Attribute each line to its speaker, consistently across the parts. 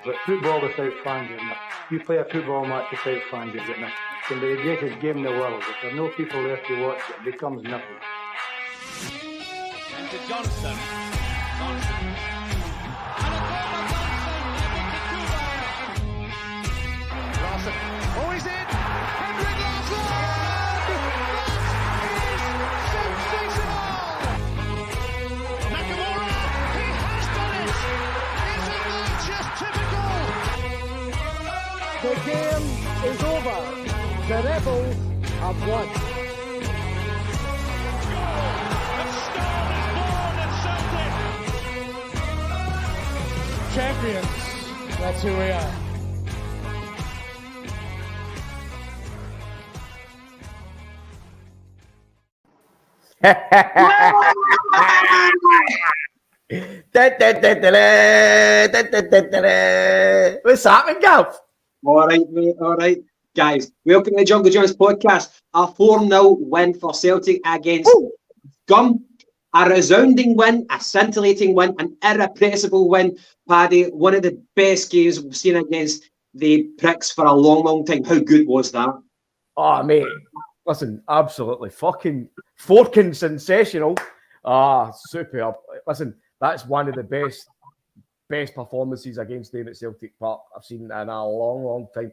Speaker 1: But football without fans is not. You play a football match without fans, you're getting it. It can be the greatest game in the world. If there are no people there to watch, it becomes nothing.
Speaker 2: Into Johnston. Johnson. And a goal by Johnson. Larson. Oh, he's in. Henrik Larsson. That is sensational. Nakamura. He has done it. Isn't that just typical?
Speaker 3: The game is over. The Rebels have won. Champions, that's who we are.
Speaker 4: What's happening, Gav?
Speaker 5: All right, mate. All right. Guys, welcome to the Jungle Jones podcast. A 4-0 win for Celtic against Gum. A resounding win, a scintillating win, an irrepressible win. Paddy, one of the best games we've seen against the Pricks for a long, long time. How good was that?
Speaker 4: Oh, mate. Listen, absolutely fucking sensational. Superb. Listen, that's one of the best performances against them at Celtic Park I've seen in a long, long time.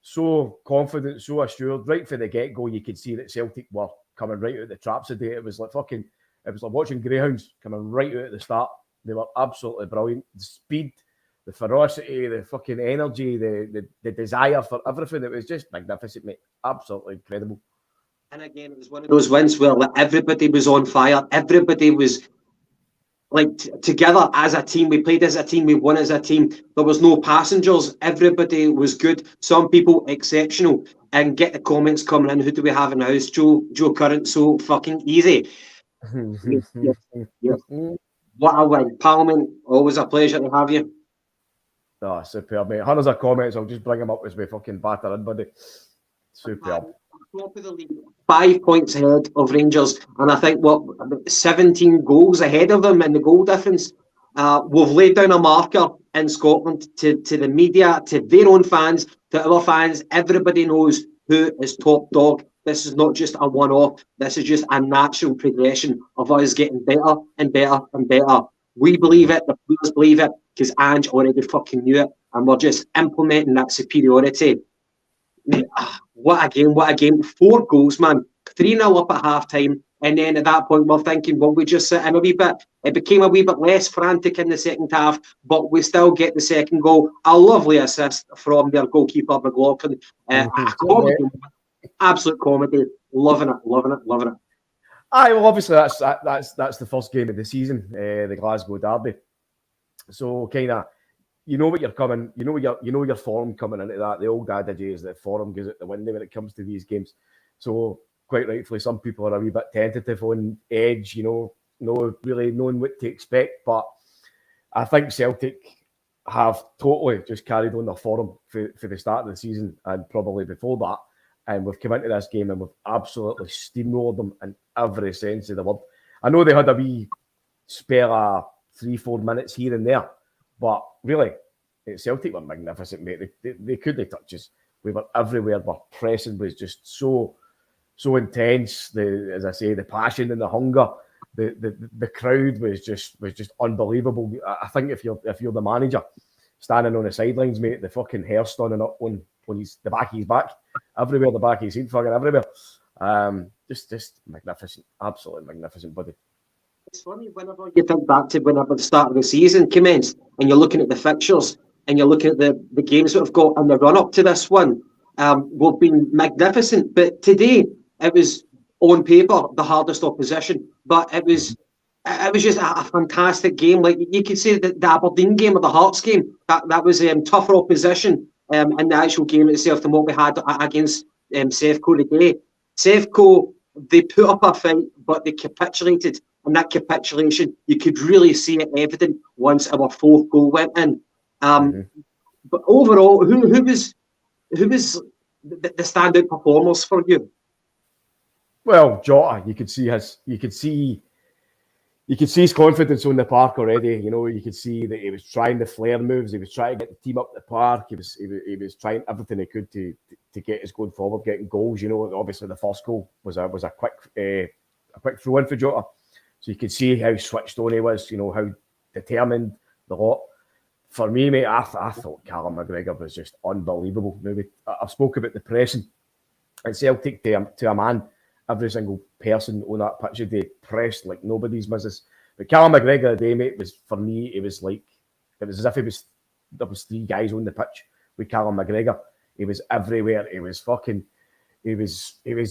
Speaker 4: So confident, so assured. Right from the get-go, you could see that Celtic were coming right out of the traps today. It was like watching greyhounds coming right out at the start. They were absolutely brilliant. The speed, the ferocity, the fucking energy, the desire for everything. It was just magnificent, mate. Absolutely incredible.
Speaker 5: And again, it was one of those wins where like, everybody was on fire. Everybody was like together as a team. We played as a team. We won as a team. There was no passengers. Everybody was good. Some people exceptional. And get the comments coming in. Who do we have in the house? Joe Current. So fucking easy. Yes. What a win. Parliament, always a pleasure to have you.
Speaker 4: Oh, superb, mate. Hundreds of comments. I'll just bring them up as we fucking batter in, buddy. Superb.
Speaker 5: Top of the league, 5 points ahead of Rangers, and I think about 17 goals ahead of them in the goal difference. We've laid down a marker in Scotland to the media, to their own fans, to our fans. Everybody knows who is top dog. This is not just a one-off. This is just a natural progression of us getting better and better and better. We believe it. The players believe it because Ange already fucking knew it, and we're just implementing that superiority. Mate, what a game, what a game. 4 goals, man. 3-0 up at half-time. And then at that point, we're thinking, well, we just sit in a wee bit. It became a wee bit less frantic in the second half, but we still get the second goal. A lovely assist from their goalkeeper, McLaughlin. Comedy, absolute comedy. Loving it.
Speaker 4: Aye, well, obviously that's the first game of the season, the Glasgow Derby. So kind of, you know your form coming into that. The old adage is that form goes out the window when it comes to these games. So quite rightfully, some people are a wee bit tentative on edge, no really knowing what to expect. But I think Celtic have totally just carried on their form for the start of the season and probably before that. And we've come into this game and we've absolutely steamrolled them in every sense of the word. I know they had a wee spell of 3-4 minutes here and there, but really, Celtic were magnificent, mate. They couldn't touch us. We were everywhere. Our pressing was just so intense. As I say, the passion and the hunger. The crowd was just unbelievable. I think if you're the manager standing on the sidelines, mate, the fucking hair standing up on the back of his back, everywhere, the back of his head, fucking everywhere. Just magnificent, absolutely magnificent, buddy.
Speaker 5: It's funny whenever you think back to whenever the start of the season commenced, and you're looking at the fixtures, and you're looking at the games that we've got and the run up to this one. We've been magnificent, but today it was on paper the hardest opposition, but it was just a fantastic game. Like you could say that the Aberdeen game or the Hearts game, that was tougher opposition in the actual game itself than what we had against Sevco today. Sevco, they put up a fight, but they capitulated, and that capitulation, you could really see it evident once our 4th goal went in. But overall, who was the standout performers for you?
Speaker 4: Well, Jota, you could see you could see his confidence on the park already. You know, you could see that he was trying the flare moves. He was trying to get the team up the park. He was trying everything he could to get us going forward, getting goals. You know, obviously the first goal was a quick throw in for Jota. So you could see how switched on he was. You know, how determined the lot. For me, mate, I thought Callum McGregor was just unbelievable. Maybe I've spoke about the pressing at Celtic to a man. Every single person on that pitch today pressed like nobody's business. But Callum McGregor today, mate, was for me, it was as if there was 3 guys on the pitch with Callum McGregor. He was everywhere. He was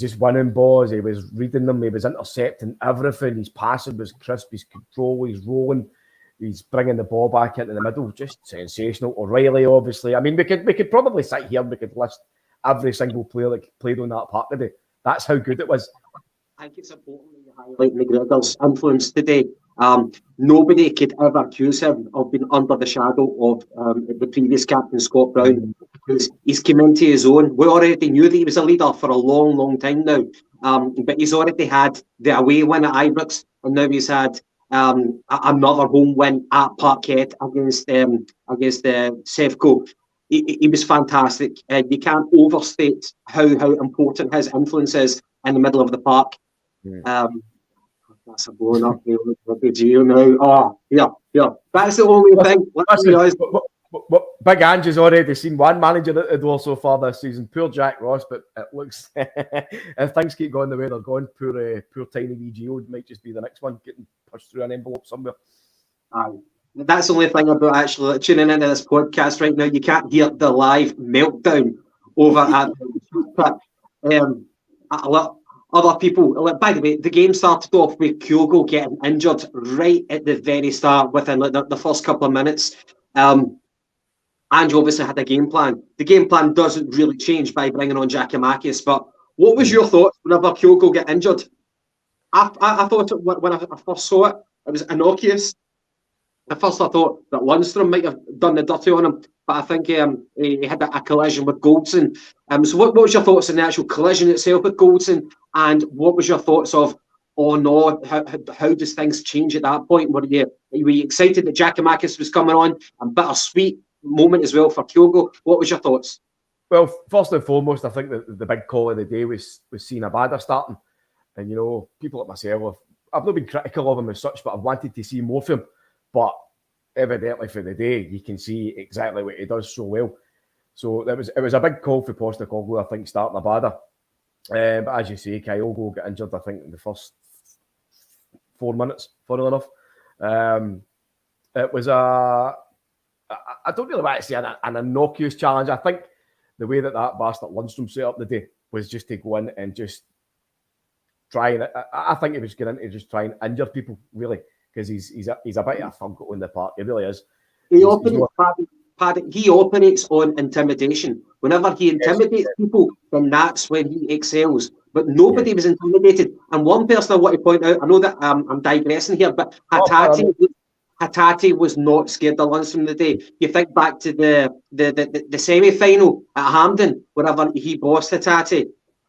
Speaker 4: just winning balls. He was reading them. He was intercepting everything. His passing was crisp. His control. He's rolling. He's bringing the ball back into the middle. Just sensational. O'Reilly, obviously. I mean, we could probably sit here and we could list every single player that played on that park today. That's how good it was.
Speaker 5: I think it's important that you highlight McGregor's influence today. Nobody could ever accuse him of being under the shadow of the previous captain, Scott Brown. He's come into his own. We already knew that he was a leader for a long, long time now. But he's already had the away win at Ibrox, and now he's had another home win at Parkhead against Sevco. He was fantastic. You can't overstate how important his influence is in the middle of the park. That's a blown up now. Oh, yeah. That's the only thing.
Speaker 4: Big Ange's already seen one manager at the door so far this season. Poor Jack Ross, but it looks if things keep going the way they're going, poor tiny VGO might just be the next one getting pushed through an envelope somewhere.
Speaker 5: That's the only thing about actually tuning into this podcast right now. You can't hear the live meltdown over at other people. By the way, the game started off with Kyogo getting injured right at the very start within the first couple of minutes. Ange obviously had a game plan. The game plan doesn't really change by bringing on Giakoumakis. But what was your thoughts whenever Kyogo got injured? I thought when I first saw it, it was innocuous. At first, I thought that Lundstrom might have done the dirty on him, but I think he had a collision with Goldson. So what was your thoughts on the actual collision itself with Goldson, and what was your thoughts of, oh no, how does things change at that point? Were you excited that Giakoumakis was coming on? A bittersweet moment as well for Kyogo. What was your thoughts?
Speaker 4: Well, first and foremost, I think that the big call of the day was seeing Abada starting. And, you know, people like myself, I've not been critical of him as such, but I've wanted to see more from him. But evidently for the day, you can see exactly what he does so well. So it was a big call for Postecoglou, I think, starting Abada. But as you say, Kyogo got injured, I think, in the first 4 minutes, funnily enough. It was I don't really want to say an innocuous challenge. I think the way that bastard Lundstrom set up the day was just to go in and just try and... I think he was going in to just try and injure people, really, because he's a bit of a thug on the park. He really is.
Speaker 5: He operates on intimidation. Whenever he intimidates people, then that's when he excels. But nobody was intimidated. And one person I want to point out, I know that I'm digressing here, but Hatate was not scared of Lundstrom today. You think back to the semi-final at Hampden, whenever he bossed Hatate.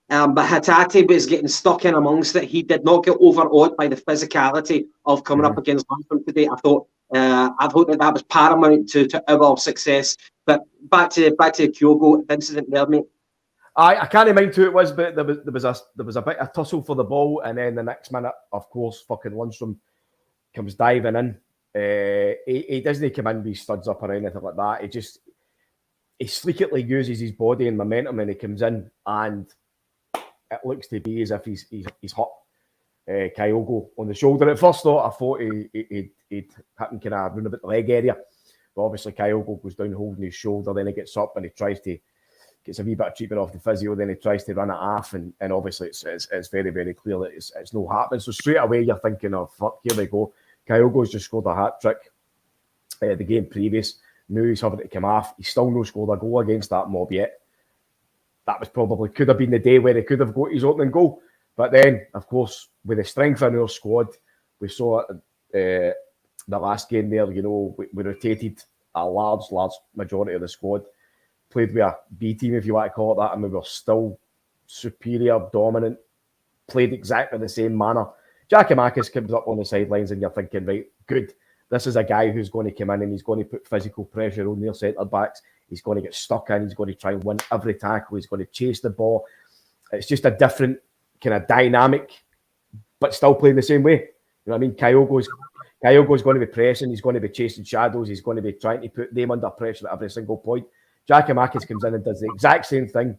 Speaker 5: But Hatate was getting stuck in amongst it. He did not get overawed by the physicality of coming up against Lundstrom today. I thought that was paramount to our success. But back to Kyogo, the incident there, mate.
Speaker 4: I can't mind who it was, but there was a bit of tussle for the ball, and then the next minute, of course, fucking Lundstrom comes diving in. He doesn't come in with studs up or anything like that. He sleekly uses his body and momentum, and he comes in, and it looks to be as if he's hit Kyogo on the shoulder. At first thought, I thought he'd hit him kind of round about the leg area, but obviously Kyogo goes down holding his shoulder, then he gets up and he tries to gets a wee bit of treatment off the physio, then he tries to run it off, and obviously it's very, very clear that it's no happening. So straight away you're thinking, oh fuck, here we go. Kyogo's just scored a hat-trick the game previous. Now he's having to come off. He's still no scored a goal against that mob yet. That was could have been the day where he could have got his opening goal. But then, of course, with the strength in our squad, we saw it the last game there, you know, we rotated a large majority of the squad. Played with a B team, if you want to call it that, and we were still superior, dominant, played exactly the same manner. Giakoumakis comes up on the sidelines and you're thinking, right, good. This is a guy who's going to come in and he's going to put physical pressure on their centre-backs. He's going to get stuck in. He's going to try and win every tackle. He's going to chase the ball. It's just a different kind of dynamic, but still playing the same way. You know what I mean? Kyogo's going to be pressing. He's going to be chasing shadows. He's going to be trying to put them under pressure at every single point. Giakoumakis comes in and does the exact same thing,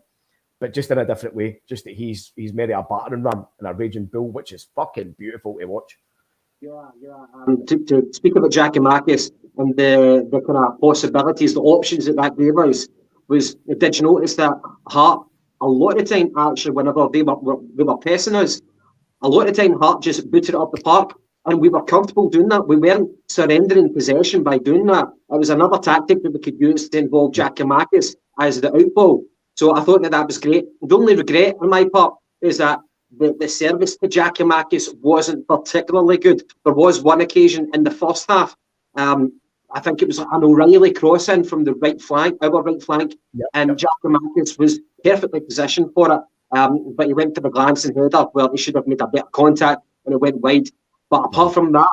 Speaker 4: but just in a different way. Just that he's made a battering ram and a raging bull, which is fucking beautiful to watch.
Speaker 5: Yeah. To speak about Giakoumakis and the kind of possibilities, the options that gave us was, did you notice that Hart, a lot of the time, actually, whenever they were pressing us, a lot of the time Hart just booted it up the park, and we were comfortable doing that. We weren't surrendering possession by doing that. It was another tactic that we could use to involve Giakoumakis as the outball. So I thought that was great. The only regret on my part is that the service to Giakoumakis wasn't particularly good. There was one occasion in the first half. I think it was an O'Reilly cross-in from the right flank, our right flank, and Giakoumakis was perfectly positioned for it. But he went to the glancing header where he should have made a bit of contact and it went wide. But apart from that,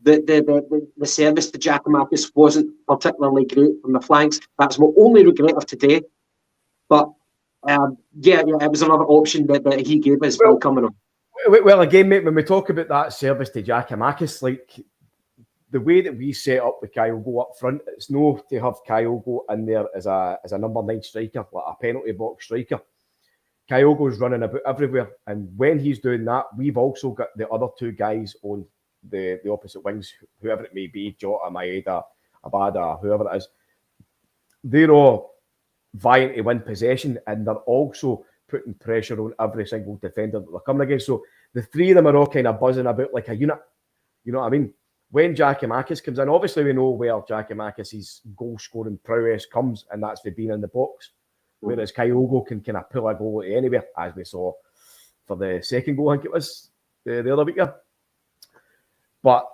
Speaker 5: the service to Giakoumakis wasn't particularly great from the flanks. That's my only regret of today. But it was another option that he gave us while coming on.
Speaker 4: Well, again, mate, when we talk about that service to Giakoumakis, like the way that we set up with Kyogo up front, it's no to have Kyogo in there as a number 9 striker, like a penalty box striker. Kyogo's running about everywhere, and when he's doing that, we've also got the other 2 guys on the opposite wings, whoever it may be, Jota, Maeda, Abada, whoever it is. They're all vying to win possession, and they're also putting pressure on every single defender that they're coming against. So the 3 of them are all kind of buzzing about like a unit. You know what I mean? When Giakoumakis comes in, obviously we know where Giakoumakis' goal-scoring prowess comes, and that's for being in the box. Whereas Kyogo can kind of pull a goal anywhere, as we saw for the second goal, I think it was, the other week. But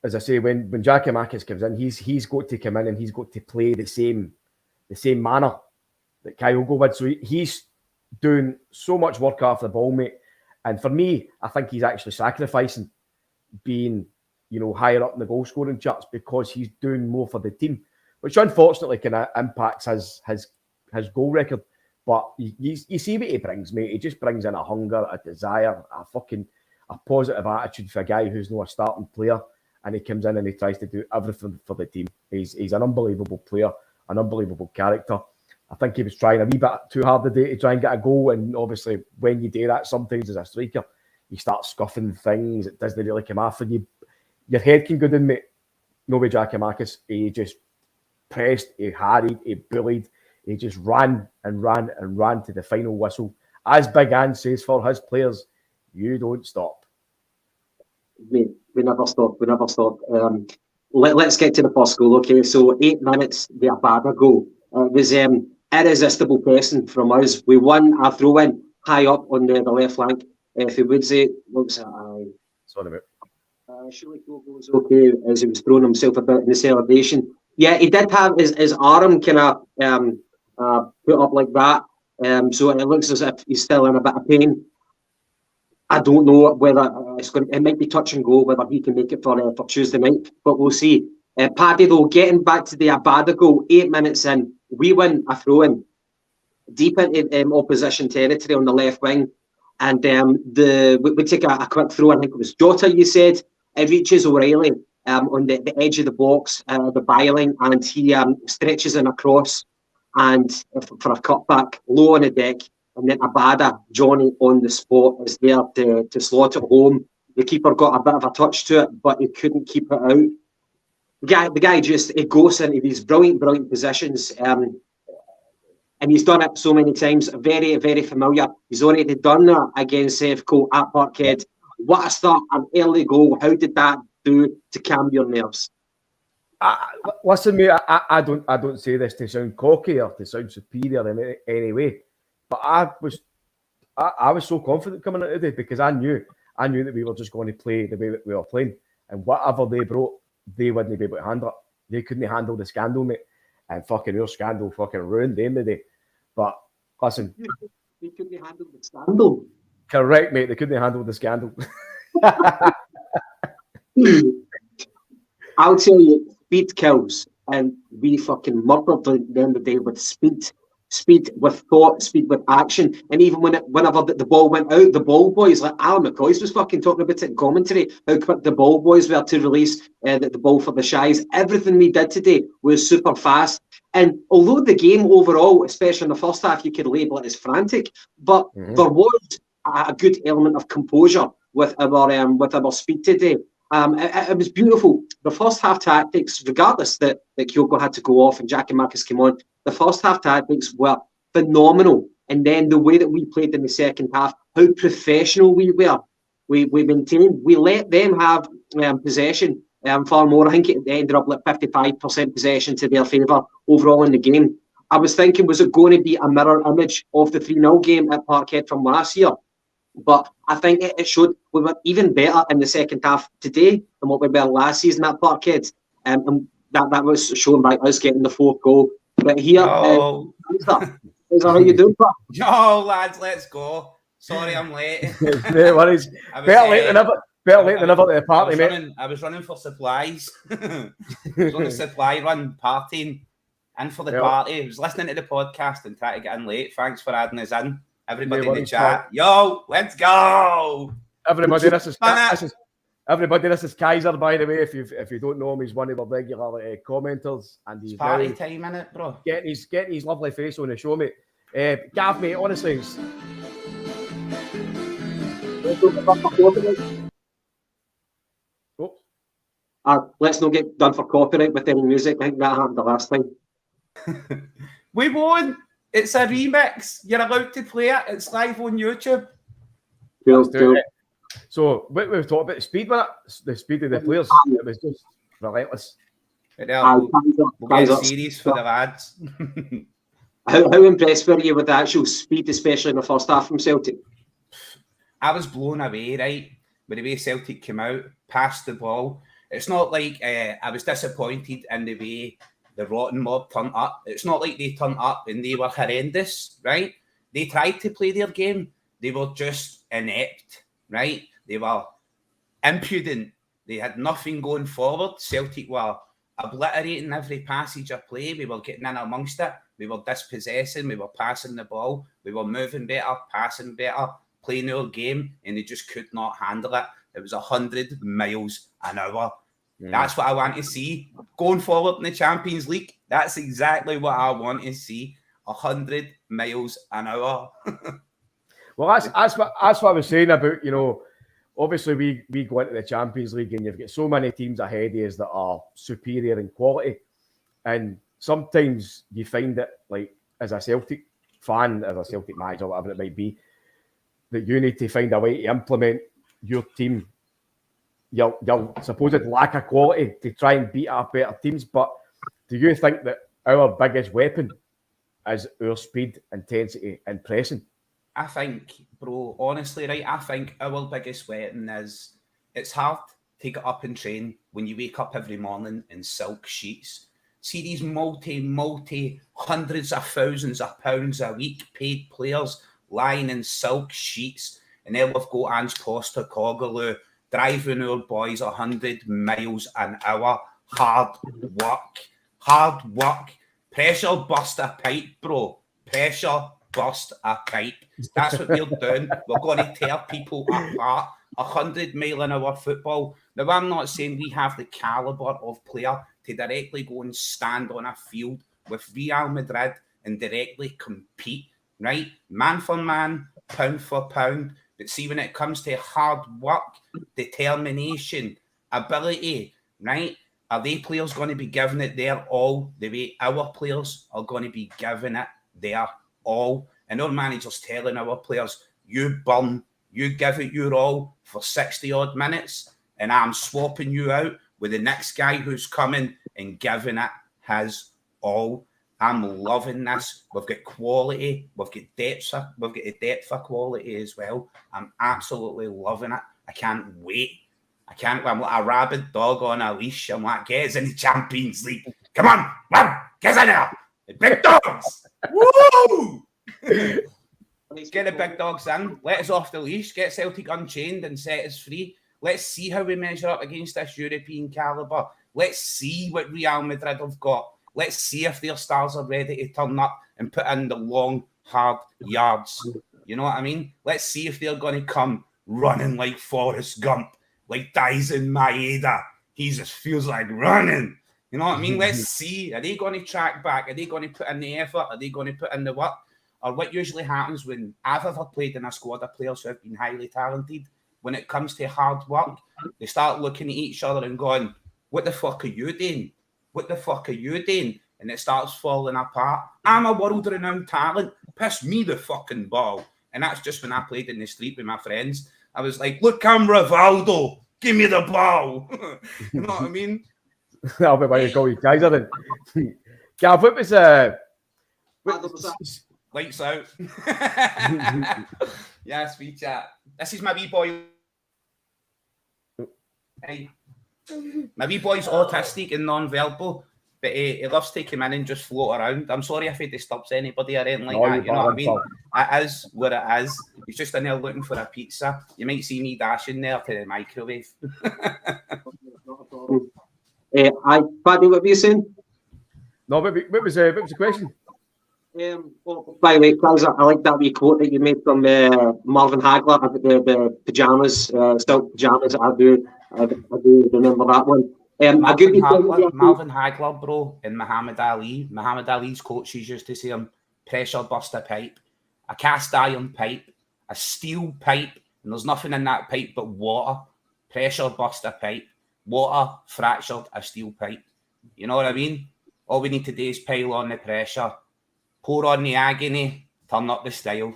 Speaker 4: as I say, when Giakoumakis comes in, he's got to come in and he's got to play the same manner that Kyogo would. So he's doing so much work off the ball, mate. And for me, I think he's actually sacrificing being, higher up in the goal scoring charts because he's doing more for the team, which unfortunately kind of impacts his goal record. But you see what he brings, mate. He just brings in a hunger, a desire, a positive attitude for a guy who's not a starting player, and he comes in and he tries to do everything for the team. He's an unbelievable player, an unbelievable character. I think he was trying a wee bit too hard today to try and get a goal, and obviously when you do that sometimes as a striker, you start scuffing things. It doesn't really come after you. Your head can go down, mate. No way Giakoumakis. He just pressed, he harried, he bullied. He just ran and ran and ran to the final whistle. As Big Ann says for his players, you don't stop.
Speaker 5: We never stop. Let's get to the first goal. Okay, so 8 minutes, the Abada goal. It was irresistible pressing from us. We won a throw-in high up on the left flank. If you would say, what's that?
Speaker 4: Sorry, mate.
Speaker 5: Surely Kyogo was okay as he was throwing himself about in the celebration. Yeah, he did have his arm kind of put up like that. So it looks as if he's still in a bit of pain. I don't know whether it might be touch and go, whether he can make it for Tuesday night, but we'll see. Paddy, though, getting back to the Abada goal, 8 minutes in, we win a throw-in deep into opposition territory on the left wing, and we take a quick throw. I think it was Jota, you said. It reaches O'Reilly on the edge of the box, the byline, and he stretches in across and for a cutback low on the deck. And then Abada, Johnny on the spot, is there to slot it home. The keeper got a bit of a touch to it, but he couldn't keep it out. The guy just goes into these brilliant positions. And he's done it so many times. Very, very familiar. He's already done that against CFCO at Parkhead. What a start, an early goal. How did that do to calm your nerves?
Speaker 4: Listen, mate, I don't say this to sound cocky or to sound superior in any way, but I was so confident coming out today because I knew that we were just going to play the way that we were playing, and whatever they brought, they wouldn't be able to handle it. They couldn't handle the scandal, mate, and fucking your scandal fucking ruined them today. But listen,
Speaker 5: they couldn't handle the scandal.
Speaker 4: Correct, mate. They couldn't handle the scandal.
Speaker 5: I'll tell you, speed kills, and we fucking murdered the end of the day with speed. Speed with thought, speed with action, and even whenever the ball went out, the ball boys, like Alan McCoy was fucking talking about it in commentary, how quick the ball boys were to release the ball for the Shies. Everything we did today was super fast, and although the game overall, especially in the first half, you could label it as frantic, but there was a good element of composure with our speed today. It was beautiful. The first half tactics, regardless that Kyogo had to go off and Jack and Marcus came on, the first half tactics were phenomenal. And then the way that we played in the second half, how professional we were. We maintained, we let them have possession far more. I think it ended up like 55% possession to their favour overall in the game. I was thinking, was it going to be a mirror image of the 3-0 game at Parkhead from last year? But I think it showed we were even better in the second half today than what we were last season at Parkhead. And that was shown by us getting the 4th goal. But here, is that how you do it?
Speaker 6: Yo, lads, let's go. Sorry, I'm late.
Speaker 4: No worries. Better late than ever to the party, mate.
Speaker 6: I was running for supplies. I was on the supply run, partying, in for the party. I was listening to the podcast and trying to get in late. Thanks for adding us in. Everybody in the chat. Yo, let's go.
Speaker 4: Everybody, this is Kaiser, by the way. If you don't know him, he's one of the regular commenters, and he's
Speaker 6: party time in it, bro.
Speaker 4: Getting his lovely face on the show, mate. Gav, mate, honestly.
Speaker 5: Let's not get done for copyright with any music. I think that happened the last time.
Speaker 6: We won. It's a remix. You're allowed to play it. It's live on YouTube.
Speaker 5: Cool.
Speaker 4: So we've talked about the speed with it, the speed of the players. It was just relentless.
Speaker 6: We'll get a series for the lads.
Speaker 5: How impressed were you with the actual speed, especially in the first half from Celtic?
Speaker 6: I was blown away, right? With the way Celtic came out, passed the ball. It's not like I was disappointed in the way the rotten mob turned up. It's not like they turned up and they were horrendous, right? They tried to play their game. They were just inept, right? They were impudent. They had nothing going forward. Celtic were obliterating every passage of play. We were getting in amongst it. We were dispossessing. We were passing the ball. We were moving better, passing better, playing our game, and they just could not handle it. It was 100 miles an hour. That's what I want to see. Going forward in the Champions League, that's exactly what I want to see. 100 miles an hour.
Speaker 4: Well, that's what I was saying about, obviously we go into the Champions League and you've got so many teams ahead of us that are superior in quality. And sometimes you find that, like, as a Celtic fan, as a Celtic manager, whatever it might be, that you need to find a way to implement your team, your supposed lack of quality to try and beat up better teams. But do you think that our biggest weapon is our speed, intensity and pressing?
Speaker 6: I think, bro, honestly, right, I think our biggest weapon is it's hard to get up and train when you wake up every morning in silk sheets. See these multi hundreds of thousands of pounds a week paid players lying in silk sheets, and then we've got Ange Postecoglou driving our boys 100 miles an hour. Hard work. Pressure bust a pipe, bro. Pressure bust a pipe. That's what we're doing. We're going to tear people apart. 100 mile an hour football. Now, I'm not saying we have the calibre of player to directly go and stand on a field with Real Madrid and directly compete, right? Man for man, pound for pound. But see, when it comes to hard work, determination, ability, right? Are they players going to be giving it their all the way our players are going to be giving it their all? And our manager's telling our players, you burn, you give it your all for 60 odd minutes, and I'm swapping you out with the next guy who's coming and giving it his all. I'm loving this. We've got quality. We've got depth. We've got a depth of quality as well. I'm absolutely loving it. I can't wait. I'm like a rabid dog on a leash. I'm like, get us in the Champions League. Come on, get us in there. The big dogs. Woo! Get the big dogs in. Let us off the leash. Get Celtic unchained and set us free. Let's see how we measure up against this European calibre. Let's see what Real Madrid have got. Let's see if their stars are ready to turn up and put in the long, hard yards. You know what I mean? Let's see if they're going to come running like Forrest Gump, like Dyson Maeda. He just feels like running. You know what I mean? Let's see. Are they going to track back? Are they going to put in the effort? Are they going to put in the work? Or what usually happens when I've ever played in a squad of players who have been highly talented, when it comes to hard work, they start looking at each other and going, what the fuck are you doing? What the fuck are you doing? And it starts falling apart. I'm a world-renowned talent. Piss me the fucking ball. And that's just when I played in the street with my friends. I was like, look, I'm Rivaldo. Give me the ball. You know what I mean?
Speaker 4: That'll be why you call you Kaiser then. Gav, what was...
Speaker 6: Lights out. Yeah, sweet chat. This is my wee boy. Hey. My wee boy's autistic and non-verbal, but he loves to come in and just float around. I'm sorry if he disturbs anybody or anything like that. You know what I mean? It is what it is. He's just in there looking for a pizza. You might see me dashing there to the microwave.
Speaker 5: Paddy, what were you saying?
Speaker 4: No, what was the question?
Speaker 5: By the way, Kaiser, I like that wee quote that you made from Marvin Hagler about the pyjamas, silk pyjamas. I do remember that one.
Speaker 6: Marvin Hagler, bro, and Muhammad Ali. Muhammad Ali's coaches used to say him, pressure bust a pipe, a cast iron pipe, a steel pipe, and there's nothing in that pipe but water. Pressure bust a pipe, water fractured a steel pipe. You know what I mean? All we need to do is pile on the pressure. Pour on the agony, turn up the style.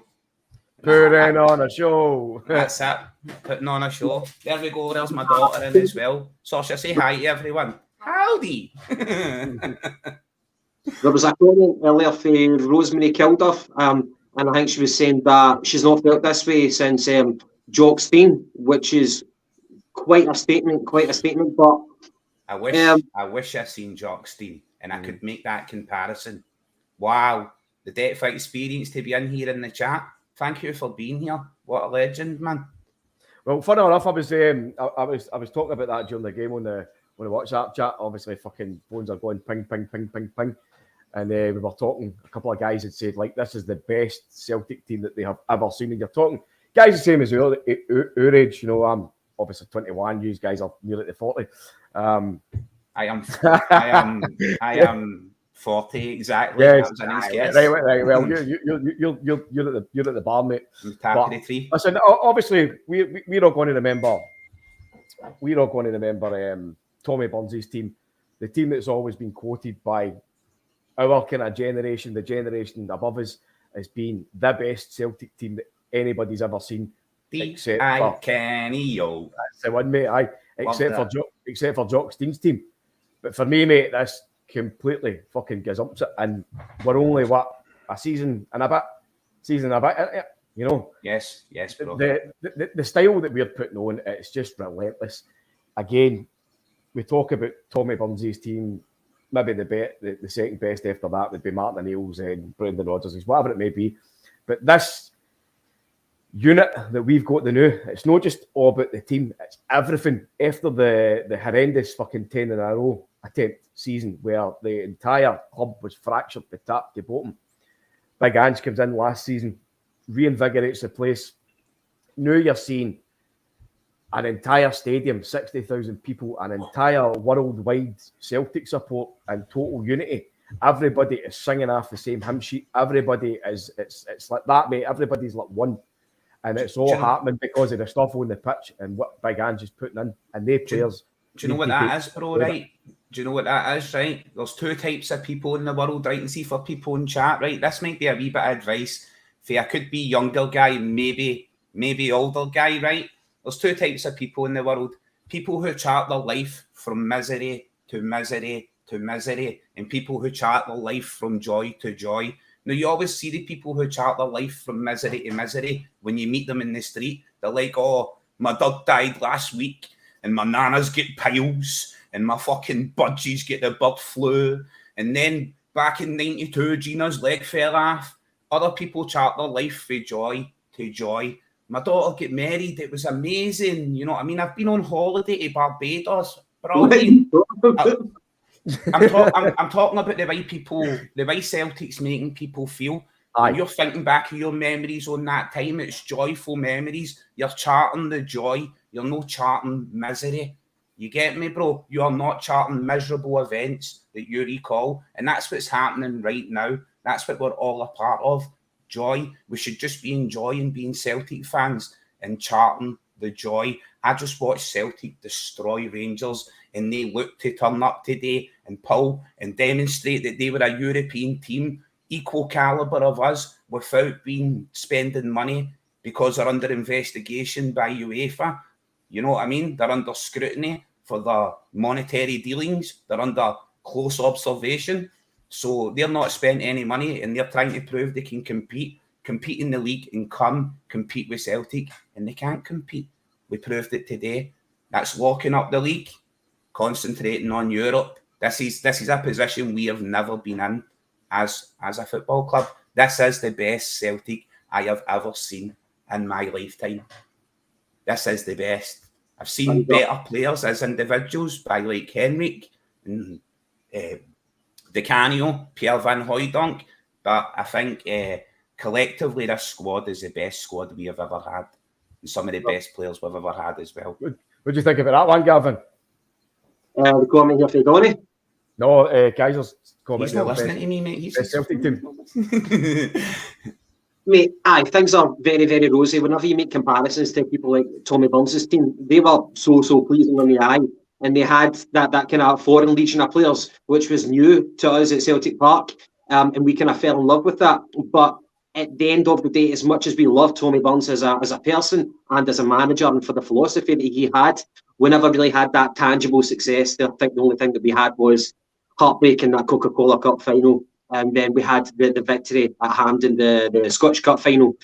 Speaker 4: Putting on a show.
Speaker 6: That's it. Putting on a show. There we go. There's my daughter in as well. Sasha, say hi to everyone. Howdy.
Speaker 5: There was a comment earlier from Rosemary Kilduff, and I think she was saying that she's not felt this way since Jock Stein, which is quite a statement. But
Speaker 6: I wish I seen Jock Stein and I could make that comparison. Wow, the depth of experience to be in here in the chat. Thank you for being here. What a legend, man.
Speaker 4: Well, funny enough, I was talking about that during the game on the WhatsApp chat. Obviously, fucking phones are going ping, ping, ping, ping, ping. And we were talking, a couple of guys had said, like, this is the best Celtic team that they have ever seen. And you're talking, guys the same as our age, you know, I'm obviously 21, you guys are nearly at 40.
Speaker 6: I am 40 exactly.
Speaker 4: Yes,
Speaker 6: right.
Speaker 4: Well, you're at the bar, mate.
Speaker 6: But,
Speaker 4: listen, obviously, we're not going to remember. We're not going to remember Tommy Burns' team, the team that's always been quoted by our kind of generation, the generation above us, as being the best Celtic team that anybody's ever seen.
Speaker 6: Except for Kenny-O.
Speaker 4: That's the one, mate. Except for Jock Stein's team. But for me, mate, that's completely fucking gazumps it, and we're only a season and a bit, you know.
Speaker 6: Yes, bro.
Speaker 4: The style that we're putting on, it's just relentless. Again, we talk about Tommy Burns' team. Maybe the second best after that would be Martin O'Neill's and Brendan Rodgers', whatever it may be. But this unit that we've got the new, it's not just all about the team, it's everything. After the horrendous fucking 10 in a row attempt season where the entire club was fractured from top to bottom, Big Ange comes in last season, reinvigorates the place. Now you're seeing an entire stadium, 60,000 people, an entire worldwide Celtic support and total unity. Everybody is singing off the same hymn sheet. Everybody is, it's like that, mate. Everybody's like one. And it's all happening because of the stuff on the pitch and what Big Ange is putting in. And they players.
Speaker 6: Do you know what that is, bro, right? Do you know what that is, right? There's two types of people in the world, right? And see, for people in chat, right? This might be a wee bit of advice. For I could be younger guy, maybe older guy, right? There's two types of people in the world. People who chart their life from misery to misery to misery, and people who chart their life from joy to joy. Now, you always see the people who chart their life from misery to misery when you meet them in the street. They're like, oh, my dog died last week, and my nanas get piles, and my fucking budgies get the bird flu. And then back in 92, Gina's leg fell off. Other people chart their life from joy to joy. My daughter got married. It was amazing. You know what I mean? I've been on holiday to Barbados. Brilliant. I'm talking about the way Celtic's making people feel. When you're thinking back of your memories on that time, it's joyful memories. You're charting the joy. You're not charting misery. You get me, bro? You are not charting miserable events that you recall. And that's what's happening right now. That's what we're all a part of. Joy. We should just be enjoying being Celtic fans and charting the joy. I just watched Celtic destroy Rangers, and they looked to turn up today and pull and demonstrate that they were a European team, equal calibre of us, without spending money, because they're under investigation by UEFA. You know what I mean? They're under scrutiny for their monetary dealings. They're under close observation. So they're not spending any money, and they're trying to prove they can compete in the league and compete with Celtic, and they can't compete. We proved it today. That's locking up the league, concentrating on Europe. This is a position we have never been in as a football club. This is the best Celtic I have ever seen in my lifetime. This is the best. I've seen better players as individuals by like Henrik and Di Canio, Pierre Van Hooijdonk, but I think collectively this squad is the best squad we have ever had, and some of the best players we've ever had as well.
Speaker 4: What do you think about that one, Gavin?
Speaker 5: The comment here for Donny.
Speaker 4: No, Kaiser's comment.
Speaker 6: He's not listening to me, mate. He's
Speaker 4: the Celtic team.
Speaker 5: Mate, things are very, very rosy. Whenever you make comparisons to people like Tommy Burns' team, they were so pleasing on the eye. And they had that kind of foreign legion of players, which was new to us at Celtic Park. And we kind of fell in love with that. But at the end of the day, as much as we love Tommy Burns as a person and as a manager, and for the philosophy that he had, we never really had that tangible success. I think the only thing that we had was heartbreak in that Coca-Cola Cup final. And then we had the victory at Hampden, the Scottish Cup final.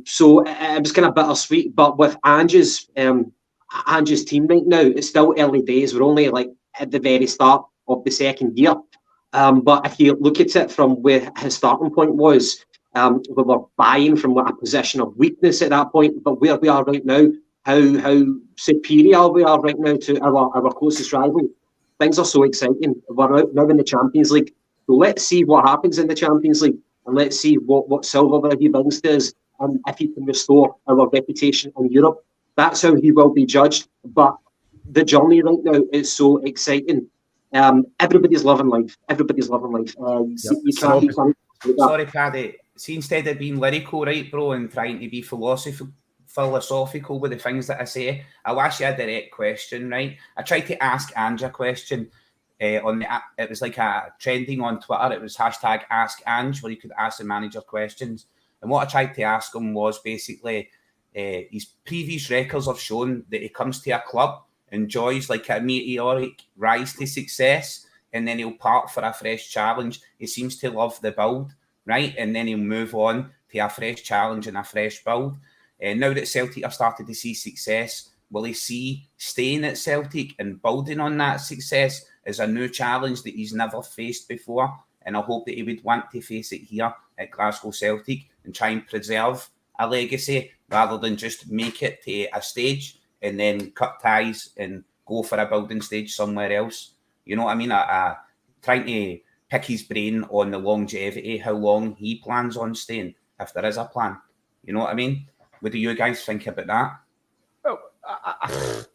Speaker 5: So it was kind of bittersweet. But with Ange's team right now, it's still early days. We're only like at the very start of the second year. But if you look at it from where his starting point was, we were buying from a position of weakness at that point. But where we are right now, how superior we are right now to our closest rival, things are so exciting. We're out now in the Champions League. So let's see what happens in the Champions League, and let's see what silverware he brings to us, and if he can restore our reputation in Europe. That's how he will be judged. But the journey right now is so exciting. Everybody's loving life.
Speaker 6: Sorry, Paddy. See, instead of being lyrical, right, bro, and trying to be philosophical with the things that I say, I'll ask you a direct question, right? I tried to ask Ange a question. It was like a trending on Twitter. It was hashtag Ask Ange, where you could ask the manager questions. And what I tried to ask him was basically his previous records have shown that he comes to a club, enjoys like a meteoric rise to success, and then he'll part for a fresh challenge. He seems to love the build, right? And then he'll move on to a fresh challenge and a fresh build. And now that Celtic have started to see success, will he see staying at Celtic and building on that success as a new challenge that he's never faced before? And I hope that he would want to face it here at Glasgow Celtic and try and preserve a legacy rather than just make it to a stage and then cut ties and go for a building stage somewhere else. You know what I mean? Trying to pick his brain on the longevity, how long he plans on staying, if there is a plan. You know what I mean? What do you guys think about that?
Speaker 4: Well,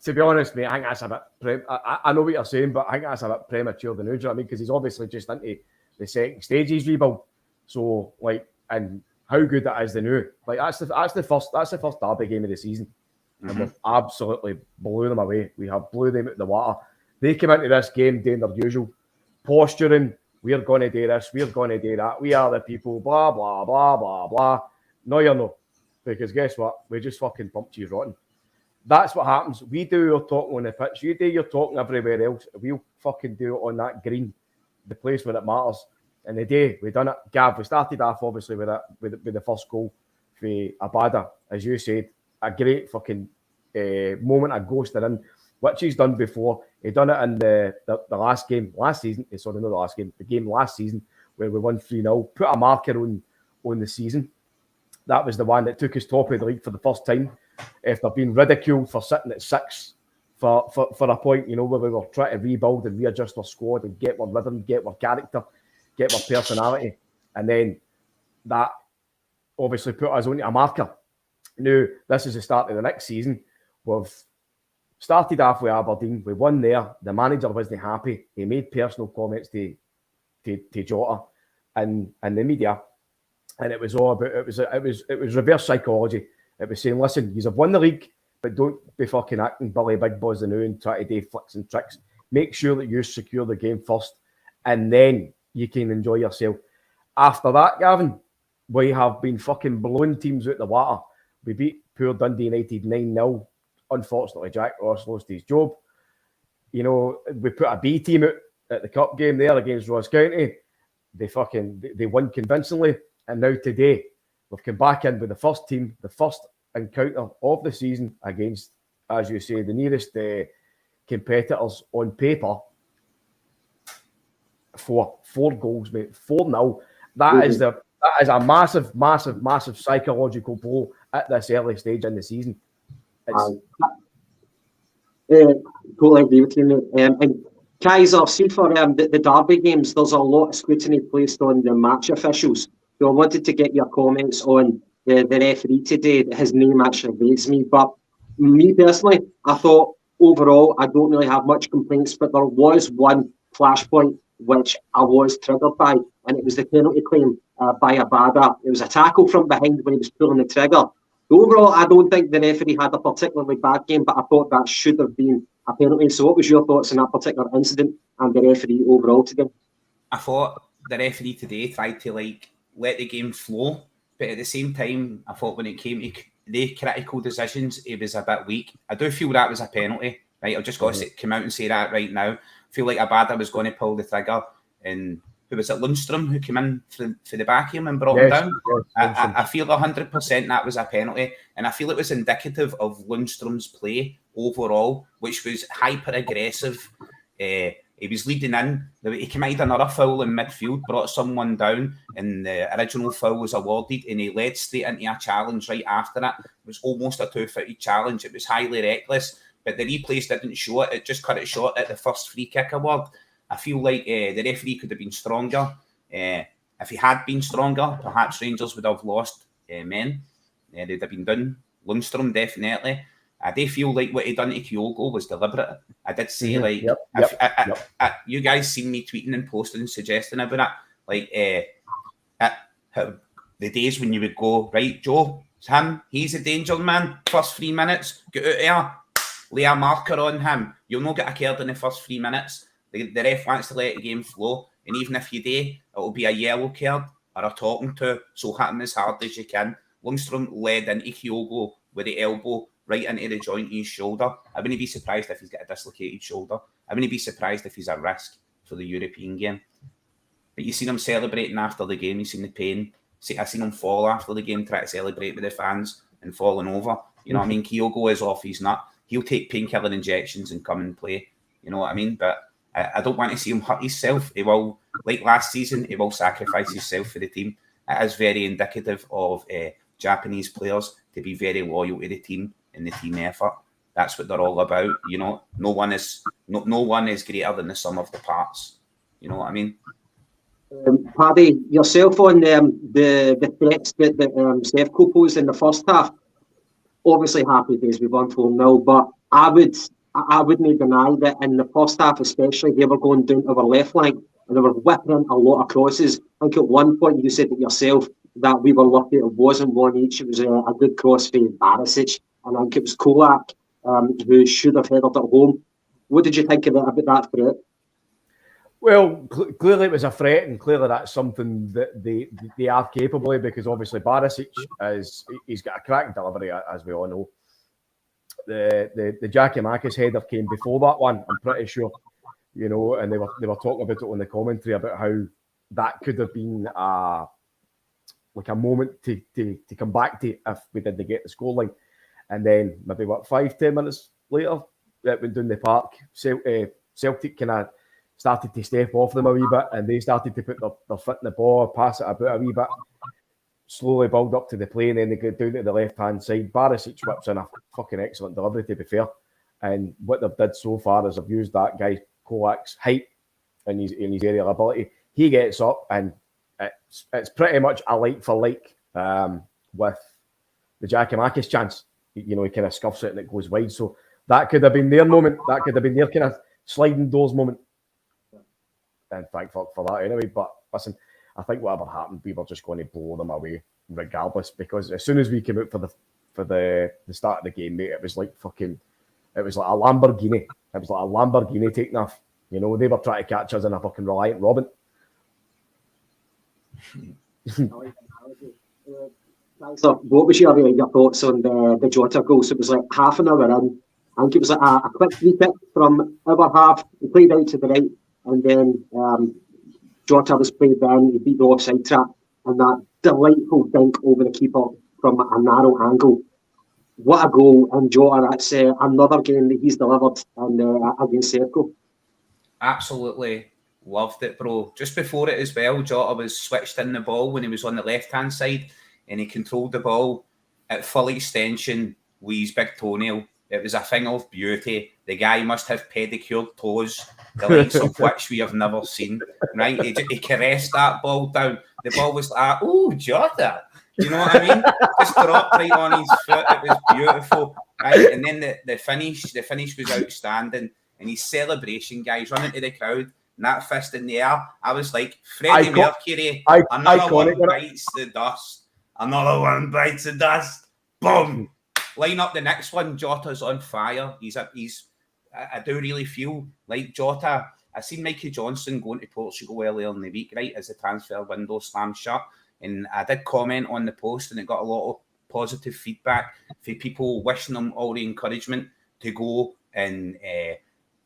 Speaker 4: to be honest, mate, I think that's a bit... I know what you're saying, but I think that's a bit premature, the news, you know what I mean? Because he's obviously just into the second stage he's rebuilt. So, like, and how good that is the new. Like, that's the first derby game of the season. Mm-hmm. And we've absolutely blew them away. We have blew them out of the water. They came into this game doing their usual posturing. We're going to do this. We're going to do that. We are the people. Blah, blah, blah, blah, blah. No, you're not. Because guess what? We just fucking pumped you rotten. That's what happens. We do your talking on the pitch. You do your talking everywhere else. We'll fucking do it on that green, the place where it matters. And the day we done it, Gav, we started off obviously with the first goal for Abada, as you said. A great fucking moment of ghosting in, which he's done before. He done it in the last game, last season. Sorry, not the last game, the game last season where we won 3-0. Put a marker on on the season. That was the one that took us top of the league for the first time, after being ridiculed for sitting at 6 for a point, where we were trying to rebuild and readjust our squad and get our rhythm, get our character, get our personality. And then that obviously put us onto a marker. Now, this is the start of the next season. We've started off with Aberdeen. We won there. The manager wasn't happy. He made personal comments to Jota and the media. And it was all about, it was reverse psychology. It was saying, listen, you have won the league, but don't be fucking acting Billy Big Boys and and try to do flicks and tricks. Make sure that you secure the game first, and then you can enjoy yourself. After that, Gavin, we have been fucking blowing teams out the water. We beat poor Dundee United 9-0. Unfortunately, Jack Ross lost his job. We put a B team out at the cup game there against Ross County. They won convincingly. And now today, we've come back in with the first team, the first encounter of the season against, as you say, the nearest competitors on paper. 4 goals, mate. 4-0. That is a massive, massive, massive psychological blow at this early stage in the season.
Speaker 5: Totally agree with you, mate. And Kaiser, see for the Derby games, there's a lot of scrutiny placed on the match officials. So I wanted to get your comments on the referee today. His name actually evades me, but me personally, I thought overall I don't really have much complaints, but there was one flashpoint which I was triggered by, and it was the penalty claim by Abada. It was a tackle from behind when he was pulling the trigger. Overall, I don't think the referee had a particularly bad game, but I thought that should have been a penalty. So what was your thoughts on that particular incident and the referee overall today?
Speaker 6: I thought the referee today tried to let the game flow, but at the same time, I thought when it came to the critical decisions, he was a bit weak. I do feel that was a penalty, right? I've just got to come out and say that right now. I feel like Abada was going to pull the trigger, and who was it, Lundstrom, who came in for the back of him and brought him down? I feel 100% that was a penalty, and I feel it was indicative of Lundstrom's play overall, which was hyper-aggressive. He was leading in. He committed another foul in midfield, brought someone down, and the original foul was awarded, and he led straight into a challenge right after that. It was almost a 2-footed challenge. It was highly reckless, but the replays didn't show it. It just cut it short at the first free kick award. I feel like the referee could have been stronger. If he had been stronger, perhaps Rangers would have lost men. They'd have been done. Lundstrom, definitely. I do feel like what he done to Kyogo was deliberate. I did say, you guys seen me tweeting and posting and suggesting about it. The days when you would go, right, Joe, it's him, he's a danger man, first 3 minutes, get out here, lay a marker on him. You'll not get a card in the first 3 minutes. The ref wants to let the game flow, and even if you do, it'll be a yellow card or a talking to, so hit him as hard as you can. Lundstrom led into Kyogo with the elbow right into the joint of his shoulder. I wouldn't be surprised if he's got a dislocated shoulder. I wouldn't be surprised if he's a risk for the European game. But you seen him celebrating after the game. You seen the pain. I seen him fall after the game, try to celebrate with the fans and falling over. You know what I mean? Kyogo is off his nut. He'll take painkiller injections and come and play. You know what I mean? But I don't want to see him hurt himself. He will, like last season, he will sacrifice himself for the team. It is very indicative of Japanese players to be very loyal to the team and the team effort. That's what they're all about. You know, no one is greater than the sum of the parts. You know what I mean?
Speaker 5: Paddy, yourself on the threats that Sevco posed in the first half. Obviously, happy days, we won 4-0, but I wouldn't deny that in the first half, especially, they were going down our left flank and they were whipping in a lot of crosses. I think at one point you said it yourself that we were lucky it wasn't one each. It was a good cross for Barisic, and I think it was Kolak who should have headed it home. What did you think about that threat?
Speaker 4: Well, clearly it was a threat, and clearly that's something that they are capable of, because obviously Barisic he's got a cracking delivery, as we all know. The Giakoumakis header came before that one, I'm pretty sure, you know, and they were talking about it on the commentary about how that could have been a moment to come back to if we didn't get the scoreline. And then maybe 5-10 minutes later, it went down the park. Celtic kind of started to step off them a wee bit, and they started to put their foot in the ball, pass it about a wee bit. slowly build up to the play, and then they go down to the left-hand side. Barisic whips in a fucking excellent delivery, to be fair. And what they've did so far is they've used that guy Kolak's height and his aerial ability. He gets up, and it's pretty much a like for like with the Giakoumakis chance. He kind of scuffs it and it goes wide. So that could have been their moment. That could have been their kind of sliding doors moment. And thank fuck for that anyway. But listen, I think whatever happened, we were just going to blow them away regardless, because as soon as we came out for the start of the game, mate, it was like a Lamborghini. It was like a Lamborghini taking off. They were trying to catch us in a fucking Reliant Robin.
Speaker 5: So, what was your thoughts on the Jota goal? So it was like half an hour in. I think it was like a quick free kick from our half. He played out to the right, and then Jota was played down. He beat the offside trap, and that delightful dink over the keeper from a narrow angle. What a goal! And Jota, that's another game that he's delivered against Serco.
Speaker 6: Absolutely loved it, bro. Just before it as well, Jota was switched in the ball when he was on the left-hand side, and he controlled the ball at full extension with his big toenail. It was a thing of beauty. The guy must have pedicured toes, the likes of which we have never seen, right? He caressed that ball down. The ball was like, oh, Jota. You know what I mean? Just dropped right on his foot. It was beautiful, right? And then the finish was outstanding. And his celebration, guys, running to the crowd, and that fist in the air. I was like, Freddie Mercury, another one bites the dust. Another one bites the dust. Boom. Line up the next one. Jota's on fire. I do really feel like Jota. I seen Mikey Johnson going to Portugal earlier in the week, right, as the transfer window slammed shut. And I did comment on the post, and it got a lot of positive feedback for people wishing him all the encouragement to go and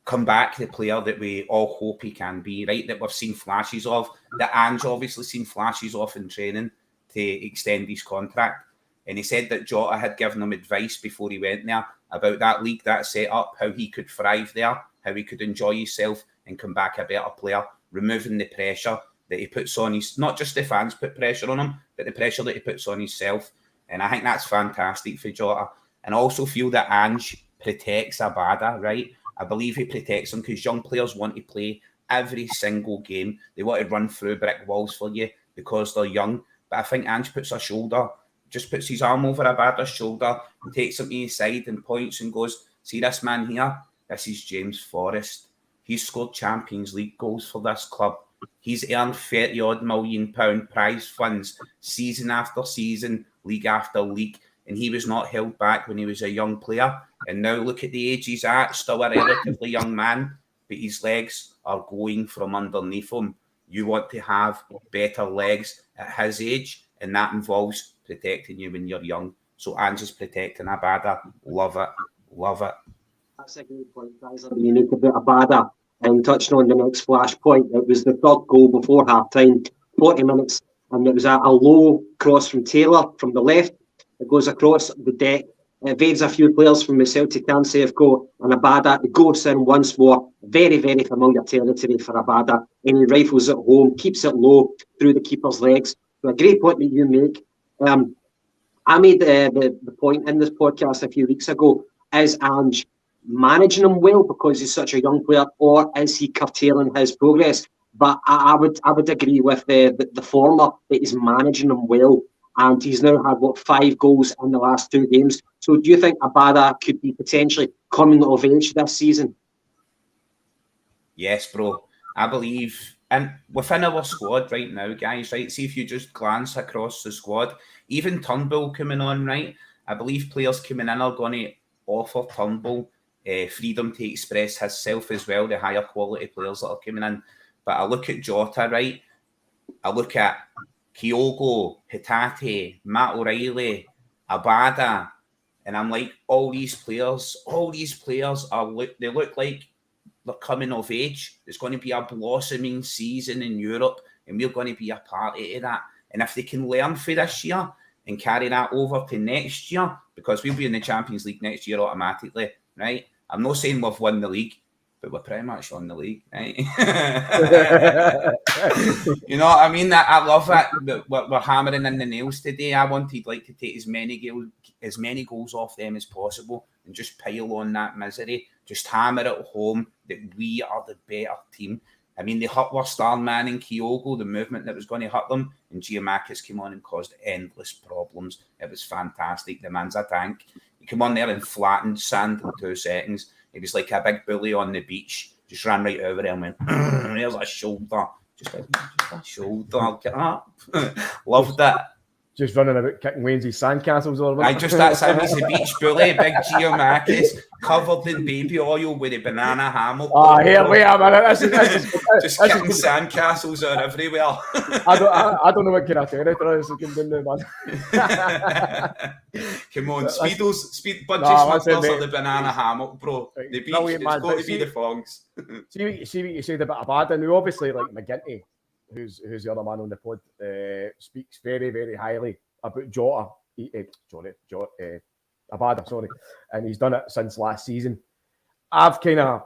Speaker 6: come back the player that we all hope he can be, right? That we've seen flashes of. That Ange obviously seen flashes of in training to extend his contract. And he said that Jota had given him advice before he went there about that league, that setup, how he could thrive there, how he could enjoy himself and come back a better player, removing the pressure that he puts on his, not just the fans put pressure on him, but the pressure that he puts on himself. And I think that's fantastic for Jota. And I also feel that Ange protects Abada, right? I believe he protects him because young players want to play every single game. They want to run through brick walls for you because they're young. But I think Ange puts his arm over Abada's shoulder and takes him to his side and points and goes, see this man here? This is James Forrest. He's scored Champions League goals for this club. He's earned £30-odd million prize funds season after season, league after league, and he was not held back when he was a young player. And now look at the age he's at, still a relatively young man, but his legs are going from underneath him. You want to have better legs at his age, and that involves protecting you when you're young. So Ange's protecting Abada. Love it. Love it.
Speaker 5: That's a great point, guys. You need to put Abada. And touching on the next flashpoint, it was the third goal before half-time, 40 minutes, and it was a low cross from Taylor from the left. It goes across the deck. It evades a few players from the Celtic and Safeco, and Abada goes in once more. Very, very familiar territory for Abada. And he rifles it home, keeps it low through the keeper's legs. So a great point that you make. I made the point in this podcast a few weeks ago, is Ange managing him well because he's such a young player, or is he curtailing his progress? But I would agree with the former, that he's managing him well, and he's now had 5 goals in the last 2 games. So do you think Abada could be potentially coming of age this season?
Speaker 6: Yes, bro. I believe, and within our squad right now, guys, right, see if you just glance across the squad, even Turnbull coming on, right, I believe players coming in are going to offer Turnbull freedom to express himself as well, the higher quality players that are coming in. But I look at Jota, right? I look at Kyogo, Hatate, Matt O'Reilly, Abada, and I'm like, all these players they look like they're coming of age. There's going to be a blossoming season in Europe, and we're going to be a party to that. And if they can learn for this year and carry that over to next year, because we'll be in the Champions League next year automatically, right? I'm not saying we've won the league, but we're pretty much on the league, right? You know what I mean? I love it. We're hammering in the nails today. I wanted like to take as many goals off them as possible and just pile on that misery. Just hammer it home that we are the better team. I mean, they hurt our star man in Kyogo, the movement that was going to hurt them, and Giamakis came on and caused endless problems. It was fantastic. The man's a tank. He came on there and flattened sand in 2 seconds. He was like a big bully on the beach. Just ran right over there and went, there's a shoulder. Just a shoulder. Get up. Loved it.
Speaker 4: Just running about kicking Wayne's sandcastles all over.
Speaker 6: That's him. He's a beach bully. Big Giamakis, covered in baby oil with a banana hammock.
Speaker 4: Oh, here we are, man.
Speaker 6: Just kicking sandcastles are everywhere.
Speaker 4: I don't know what kind of territory this can do now, man.
Speaker 6: Come on, speed bunches of or the banana hammock, bro. The beach, it's got to be the thongs.
Speaker 4: See what you said about Abada. Now, obviously, like McGinty, who's the other man on the pod, speaks very, very highly about Abada, sorry, and he's done it since last season. I've kind of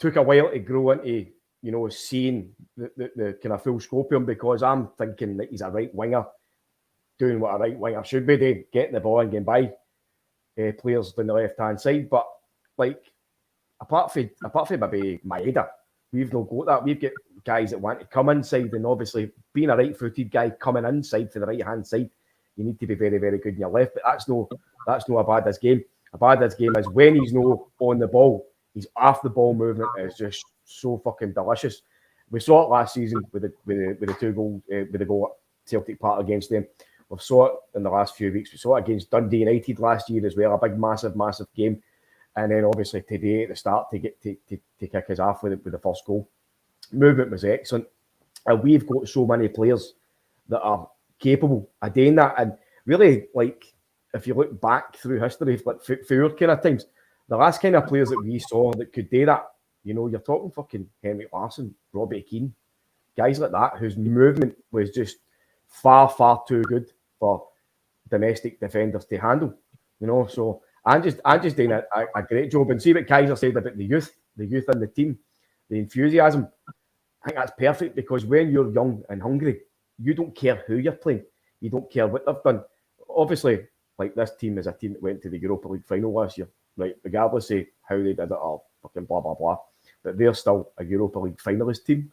Speaker 4: took a while to grow into, you know, seeing the kind of full scope of him, because I'm thinking that he's a right winger, doing what a right winger should be doing, getting the ball and getting by players on the left-hand side. But, like, apart from maybe Maeda, we've not got that. We've got guys that want to come inside, and obviously being a right-footed guy coming inside for the right-hand side, you need to be very, very good in your left. But that's no Abada's game. Abada's game is when he's no on the ball, he's off the ball movement is just so fucking delicious. We saw it last season with the goal at Celtic Park against them. We've saw it in the last few weeks. We saw it against Dundee United last year as well, a big, massive game. And then obviously today at the start to kick us off with the first goal. Movement was excellent. And we've got so many players that are capable of doing that. And really, like, if you look back through history, like for kind of times, the last kind of players that we saw that could do that, you know, you're talking fucking Henrik Larsson, Robbie Keane, guys like that, whose movement was just far, far too good for domestic defenders to handle, you know. So I'm just doing a great job. And see what Kaiser said about the youth in the team, the enthusiasm. I think that's perfect, because when you're young and hungry, you don't care who you're playing. You don't care what they've done. Obviously, like, this team is a team that went to the Europa League final last year, right? Regardless of how they did it or fucking blah, blah, blah. But they're still a Europa League finalist team.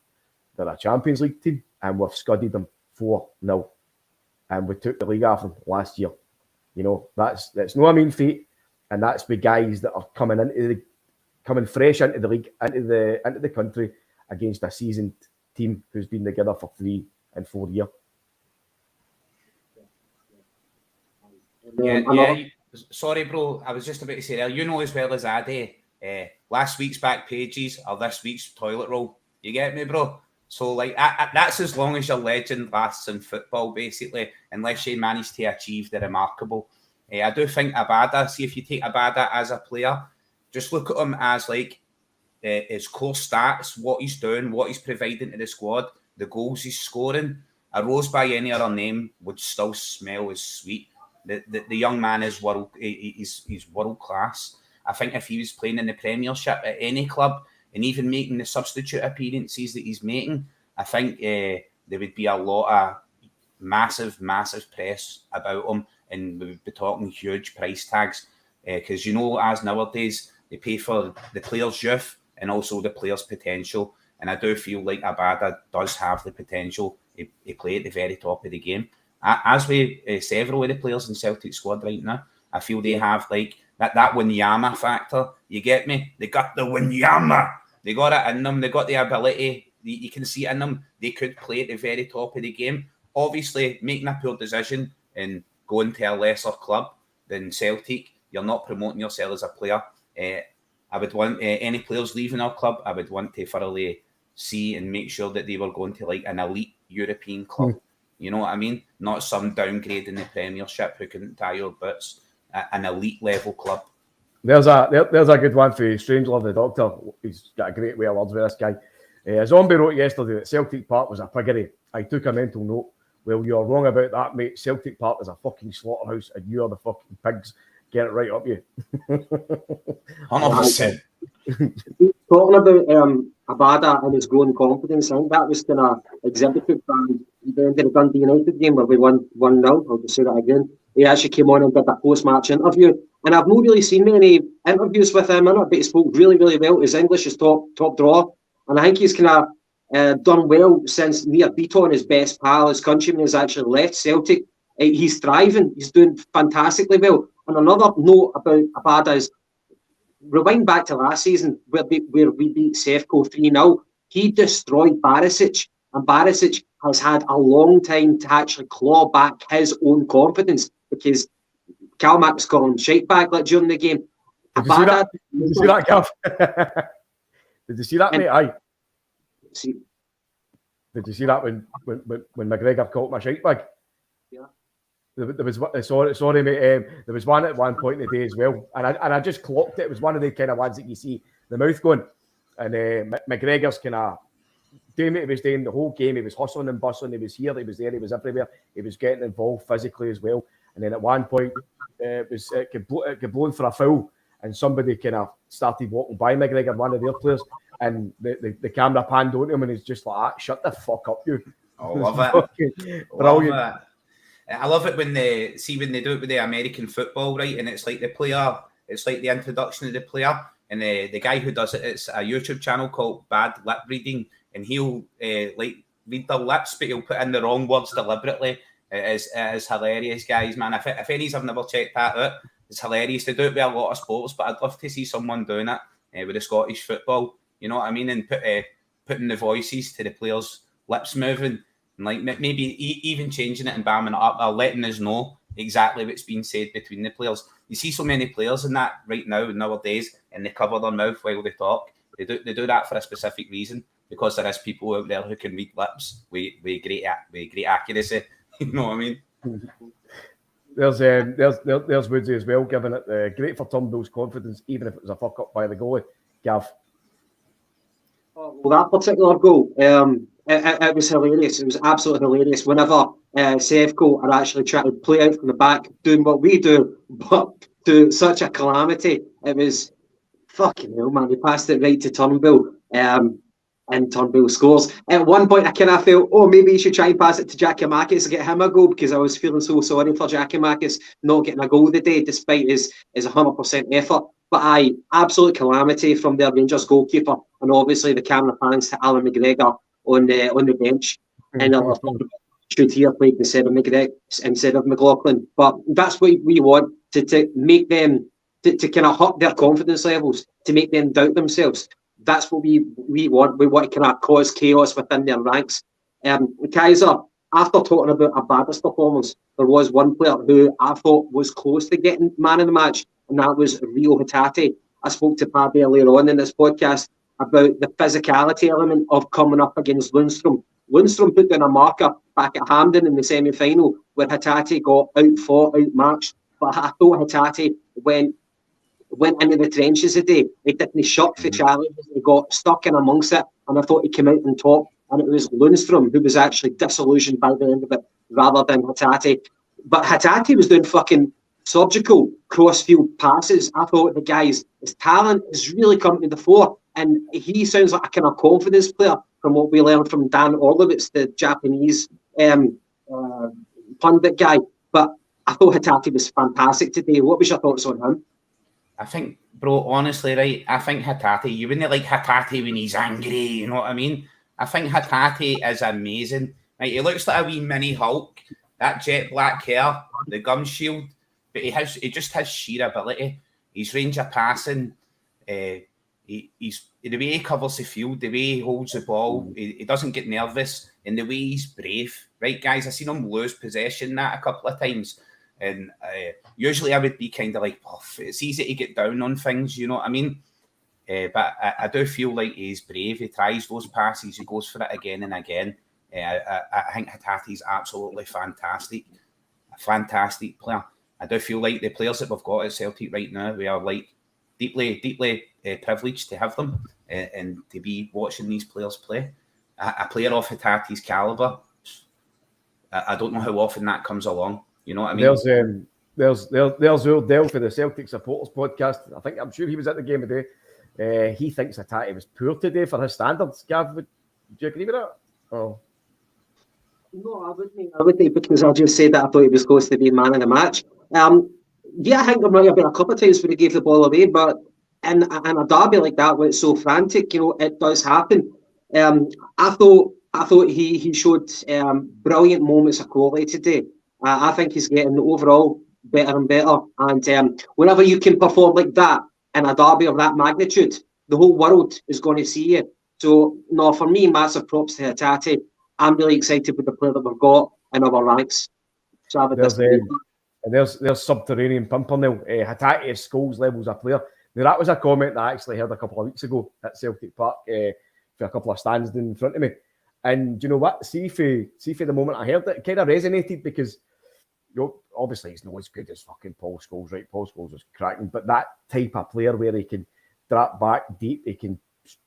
Speaker 4: They're a Champions League team, and we've scudded them 4-0. And we took the league off them last year. You know, that's no mean feat. And that's the guys that are coming fresh into the league, into the country against a seasoned team who's been together for 3 and 4 years.
Speaker 6: Yeah. Sorry, bro. I was just about to say there. You know as well as I do, last week's back pages are this week's toilet roll. You get me, bro? So, like, that's as long as your legend lasts in football, basically, unless you manage to achieve the remarkable. I do think Abada, see if you take Abada as a player, just look at him as, like, his core stats, what he's doing, what he's providing to the squad, the goals he's scoring. A rose by any other name would still smell as sweet. The young man is he's world class. I think if he was playing in the Premiership at any club and even making the substitute appearances that he's making, I think there would be a lot of massive press about him, and we would be talking huge price tags, because you know, as nowadays they pay for the player's youth and also the player's potential, and I do feel like Abada does have the potential to play at the very top of the game. As with several of the players in Celtic squad right now, I feel they have like that Wanyama factor. You get me? They got the Wanyama. They got it in them. They got the ability. You can see it in them. They could play at the very top of the game. Obviously, making a poor decision and going to a lesser club than Celtic, you're not promoting yourself as a player. I would want any players leaving our club, I would want to thoroughly see and make sure that they were going to like an elite European club. You know what I mean? Not some downgrade in the Premiership who couldn't tie your boots. An elite level club.
Speaker 4: There's a good one for Strangelove the Doctor. He's got a great way of words with this guy. Zombie wrote yesterday that Celtic Park was a piggery. I took a mental note. Well, you're wrong about that, mate. Celtic Park is a fucking slaughterhouse, and you're the fucking pigs. Get it right up you.
Speaker 6: 100%.
Speaker 5: Talking about Abada and his growing confidence, I think that was kind of exhibited by the end of the Dundee United game where we won 1-0. I'll just say that again. He actually came on and did a post-match interview, and I've not really seen many interviews with him in it, but he spoke really, really well. His English is top draw, and I think he's kind of done well since near Beaton, his best pal, his countryman, has actually left Celtic. He's thriving. He's doing fantastically well. And another note about Abada is, rewind back to last season where we beat Sevco 3-0. He destroyed Barisic, and Barisic has had a long time to actually claw back his own confidence because Calmac was calling him shite back during the game.
Speaker 4: Did you see that, Gav? Did you see that, mate? Aye.
Speaker 5: See,
Speaker 4: did you see that when McGregor called my shite bag?
Speaker 5: Yeah.
Speaker 4: There was sorry mate. There was one at one point in the day as well, and I just clocked it. It was one of the kind of ones that you see the mouth going, and McGregor's kind of doing what he was doing the whole game. He was hustling and bustling. He was here. He was there. He was everywhere. He was getting involved physically as well. And then at one point, it got blown for a foul, and somebody kind of started walking by McGregor, one of their players, and the camera panned onto him, and he's just like, ah, "Shut the fuck up, you!"
Speaker 6: I love it.
Speaker 4: Brilliant.
Speaker 6: I love it when they do it with the American football, right? And it's like the player, it's like the introduction of the player, and the guy who does it, it's a YouTube channel called Bad Lip Reading, and he'll like read the lips, but he'll put in the wrong words deliberately. It is hilarious, guys, man. If any have never checked that out, it's hilarious. They do it with a lot of sports, but I'd love to see someone doing it with the Scottish football. You know what I mean? And putting the voices to the players' lips moving. And like maybe even changing it and bamming it up, or letting us know exactly what's being said between the players. You see so many players in that right now nowadays, and they cover their mouth while they talk. They do that for a specific reason, because there is people out there who can read lips with great accuracy. You know what I mean?
Speaker 4: There's Woodsy as well, giving it great for Turnbull's confidence, even if it was a fuck up by the goalie. Gav.
Speaker 5: Well, that particular goal, it was hilarious. It was absolutely hilarious. Whenever Sevco are actually trying to play out from the back, doing what we do, but to such a calamity, it was fucking hell, man. He passed it right to Turnbull, and Turnbull scores. At one point, I kind of felt, oh, maybe you should try and pass it to Giakoumakis and get him a goal, because I was feeling so sorry for Giakoumakis not getting a goal today, despite his 100% effort. But absolute calamity from their Rangers goalkeeper, and obviously the camera pans to Alan McGregor on the bench, and should he have played instead of McLaughlin. But that's what we want, to make them to kind of hurt their confidence levels, to make them doubt themselves. That's what we want. We want to kind of cause chaos within their ranks. Kaiser, after talking about Abada's performance, there was one player who I thought was close to getting man of the match, and that was Rio Hatate. I spoke to Paddy earlier on in this podcast about the physicality element of coming up against Lundstrom. Lundstrom put down a marker back at Hampden in the semi-final where Hatate got outfought, outmatched, but I thought Hatate went into the trenches today. He didn't shirk the challenges. He got stuck in amongst it, and I thought he came out on top. And it was Lundstrom who was actually disillusioned by the end of it, rather than Hatate. But Hatate was doing fucking surgical cross-field passes. I thought the guy's his talent is really coming to the fore, and he sounds like a kind of confidence player from what we learned from Dan Orlovitz, the Japanese pundit guy. But I thought Hatate was fantastic today. What was your thoughts on him?
Speaker 6: I think, bro, honestly, right, I think Hatate, you wouldn't like Hatate when he's angry, you know what I mean? I think Hatate is amazing. Right, he looks like a wee mini Hulk, that jet black hair, the gum shield, but he just has sheer ability. His range of passing, he's the way he covers the field, the way he holds the ball, he doesn't get nervous, and the way he's brave. Right, guys, I've seen him lose possession that a couple of times. And usually I would be kind of like, oh, it's easy to get down on things, you know what I mean? But I do feel like he's brave. He tries those passes. He goes for it again and again. I think Hatate's absolutely fantastic. A fantastic player. I do feel like the players that we've got at Celtic right now, we are like deeply privileged to have them and to be watching these players play. A player of Hatate's calibre, I don't know how often that comes along. You know what I mean?
Speaker 4: There's Earl Dell for the Celtic Supporters Podcast. I'm sure he was at the game today. He thinks Hatate was poor today for his standards. Gav, would you agree with that? Oh.
Speaker 5: No, I wouldn't, because I just said that I thought he was close to being man of the match. Yeah, I think there might have been a couple of times when he gave the ball away, but in a derby like that where it's so frantic, it does happen. I thought he showed brilliant moments of quality today. I think he's getting overall better and better. And whenever you can perform like that in a derby of that magnitude, the whole world is going to see you. So, no, for me, massive props to Hatate. I'm really excited with the player that we've got in our ranks. So I would
Speaker 4: there's Subterranean Pimpernel. Hatate Scholes levels a player. Now, that was a comment that I actually heard a couple of weeks ago at Celtic Park for a couple of stands down in front of me. And do you know what? See for the moment I heard it kind of resonated because obviously he's not as good as fucking Paul Scholes, right? Paul Scholes was cracking, but that type of player where he can drop back deep, he can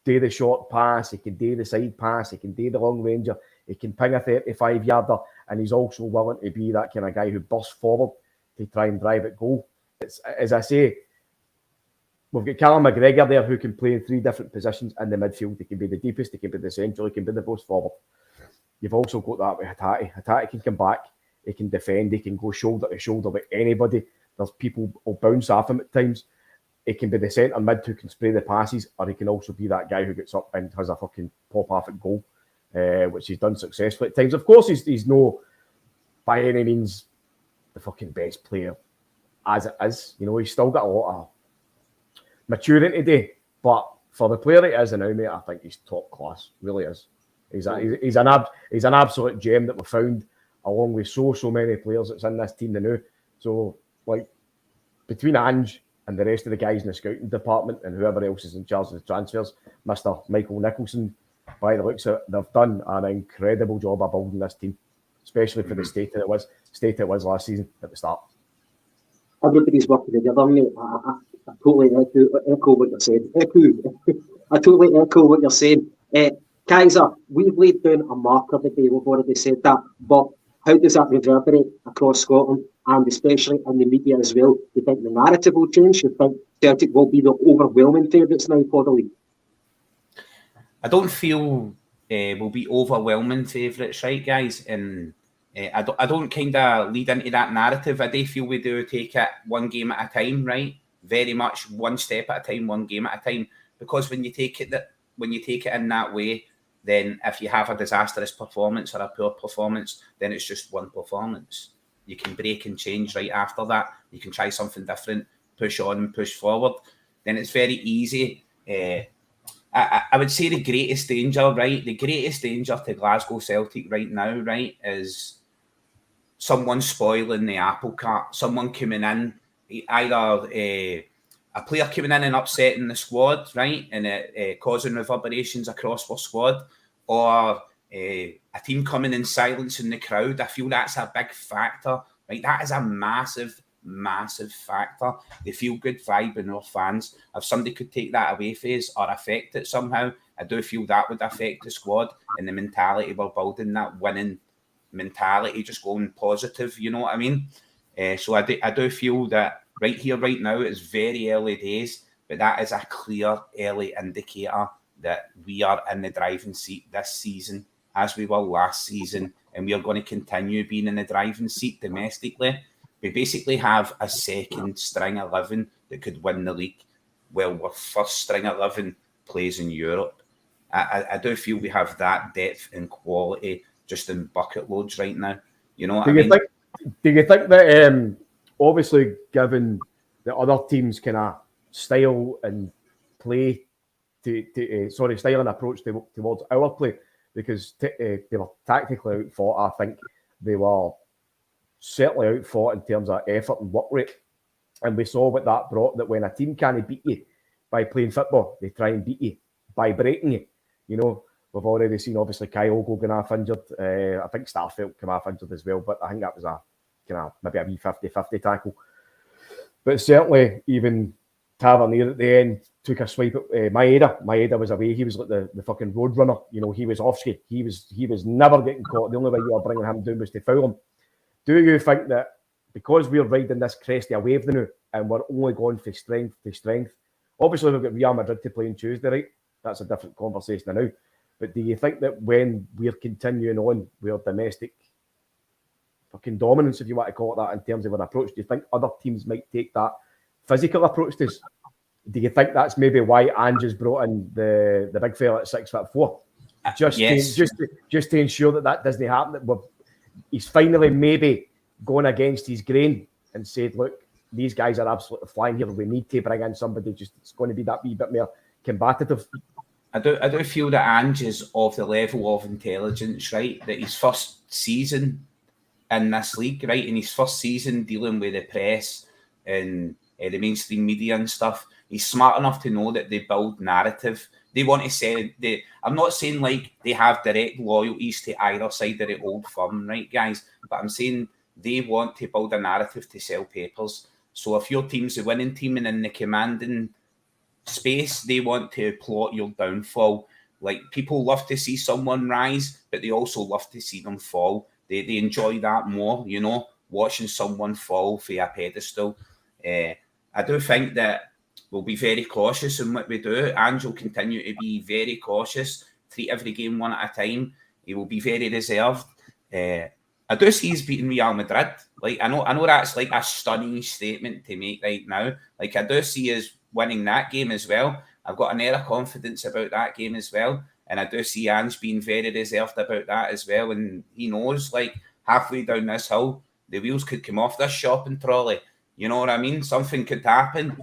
Speaker 4: do the short pass, he can do the side pass, he can do the long ranger, he can ping a 35-yarder, and he's also willing to be that kind of guy who bursts forward to try and drive it goal. It's, as I say, we've got Callum McGregor there who can play in 3 different positions in the midfield. He can be the deepest, he can be the central, he can be the most forward. You've also got that with Hatate. Hatate can come back, he can defend, he can go shoulder to shoulder with anybody. There's people who will bounce off him at times. He can be the centre mid who can spray the passes, or he can also be that guy who gets up and has a fucking pop off at goal, which he's done successfully at times. Of course, he's no, by any means, the fucking best player as it is. He's still got a lot of maturity today, but for the player he is now, mate, I think he's top class. Really is. He's an absolute gem that we found, along with so many players that's in this team now. So, like, between Ange and the rest of the guys in the scouting department and whoever else is in charge of the transfers, Mr. Michael Nicholson, by the looks of it, they've done an incredible job of building this team, especially for the state it was last season at the start.
Speaker 5: Everybody's working together, mate. I totally echo what you're saying. I totally echo what you're saying. Kaiser, we've laid down a marker today, we've already said that, but how does that reverberate across Scotland and especially in the media as well? Do you think the narrative will change? Do you think Celtic will be the overwhelming favourites now for the league?
Speaker 6: I don't feel we'll be overwhelming favourites, right, guys? And I don't kind of lead into that narrative. I do feel we do take it one game at a time, right? Very much one step at a time, one game at a time. Because when you take it in that way, then if you have a disastrous performance or a poor performance, then it's just one performance. You can break and change right after that. You can try something different, push on and push forward. Then it's very easy. I would say the greatest danger, right? The greatest danger to Glasgow Celtic right now, right, is someone spoiling the apple cart. Someone coming in, either a player coming in and upsetting the squad, right, and causing reverberations across our squad, or a team coming in silencing the crowd. I feel that's a big factor, right? That is a massive, massive factor. The feel-good vibe in our fans. If somebody could take that away from us or affect it somehow, I do feel that would affect the squad and the mentality we're building, that winning mentality, just going positive, you know what I mean? So I do feel that right here, right now, it's very early days, but that is a clear early indicator that we are in the driving seat this season, as we were last season, and we are going to continue being in the driving seat domestically. We basically have a second string 11 that could win the league, while our first string 11 plays in Europe. I do feel we have that depth and quality just in bucket loads right now. You know what I mean?
Speaker 4: Do you think that, obviously, given the other teams' kind of style and play, style and approach towards our play, because they were tactically outfought, I think they were certainly outfought in terms of effort and work rate. And we saw what that brought, that when a team can't beat you by playing football, they try and beat you by breaking you. You know, we've already seen, obviously, Kyogo going off injured. I think Starfelt came off injured as well, but I think that was a kind of maybe a wee 50-50 tackle. But certainly, even Tavernier at the end took a swipe at Maeda. Maeda was away. He was like the fucking road runner. You know, he was off-ski. He was never getting caught. The only way you were bringing him down was to foul him. Do you think that because we're riding this cresty wave now and we're only going from strength to strength, Obviously, we've got Real Madrid to play on Tuesday, right? That's a different conversation now. But do you think that when we're continuing on with our domestic fucking dominance, if you want to call it that, in terms of our approach, do you think other teams might take that physical approach to us? Do you think that's maybe why Ange has brought in the big fella at 6'4"? Just to ensure that doesn't happen. That he's finally maybe going against his grain and said, look, these guys are absolutely flying here. We need to bring in somebody it's going to be that wee bit more combative.
Speaker 6: I do feel that Ange is of the level of intelligence, right? That his first season in this league, right? In his first season dealing with the press and the mainstream media and stuff, he's smart enough to know that they build narrative. They want to say, I'm not saying like they have direct loyalties to either side of the old firm, right, guys? But I'm saying they want to build a narrative to sell papers. So if your team's the winning team and in the commanding space, they want to plot your downfall. Like, people love to see someone rise, but they also love to see them fall. They enjoy that more, you know, watching someone fall for a pedestal. I do think that we'll be very cautious in what we do. Ange will continue to be very cautious, treat every game one at a time. He will be very reserved. I do see he's beating Real Madrid. Like, I know that's like a stunning statement to make right now. Like, I do see us winning that game as well. I've got an air of confidence about that game as well. And I do see Ange being very reserved about that as well. And he knows, like, halfway down this hill, the wheels could come off this shopping trolley. You know what I mean? Something could happen.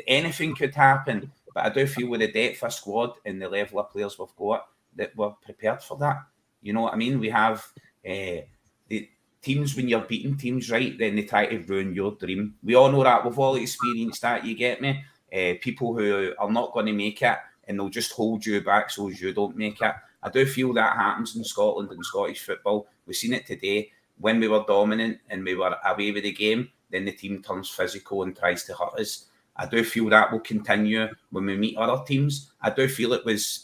Speaker 6: Anything could happen. But I do feel with the depth of squad and the level of players we've got, that we're prepared for that. You know what I mean? We have the teams, when you're beating teams, right, then they try to ruin your dream. We all know that. We've all experienced that, you get me? People who are not going to make it, and they'll just hold you back so you don't make it. I do feel that happens in Scotland and Scottish football. We've seen it today. When we were dominant and we were away with the game, then the team turns physical and tries to hurt us. I do feel that will continue when we meet other teams. I do feel it was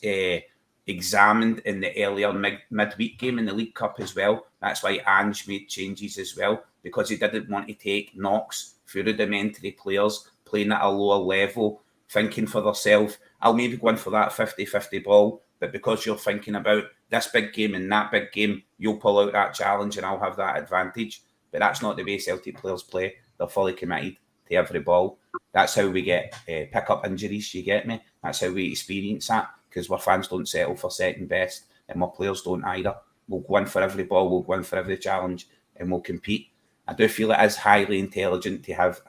Speaker 6: examined in the earlier midweek game in the League Cup as well. That's why Ange made changes as well, because he didn't want to take knocks for rudimentary players playing at a lower level, thinking for themselves, I'll maybe go in for that 50-50 ball, but because you're thinking about this big game and that big game, you'll pull out that challenge and I'll have that advantage. But that's not the way Celtic players play. They're fully committed to every ball. That's how we get pick up injuries, you get me? That's how we experience that, because our fans don't settle for second best and our players don't either. We'll go in for every ball, we'll go in for every challenge and we'll compete. I do feel it is highly intelligent to have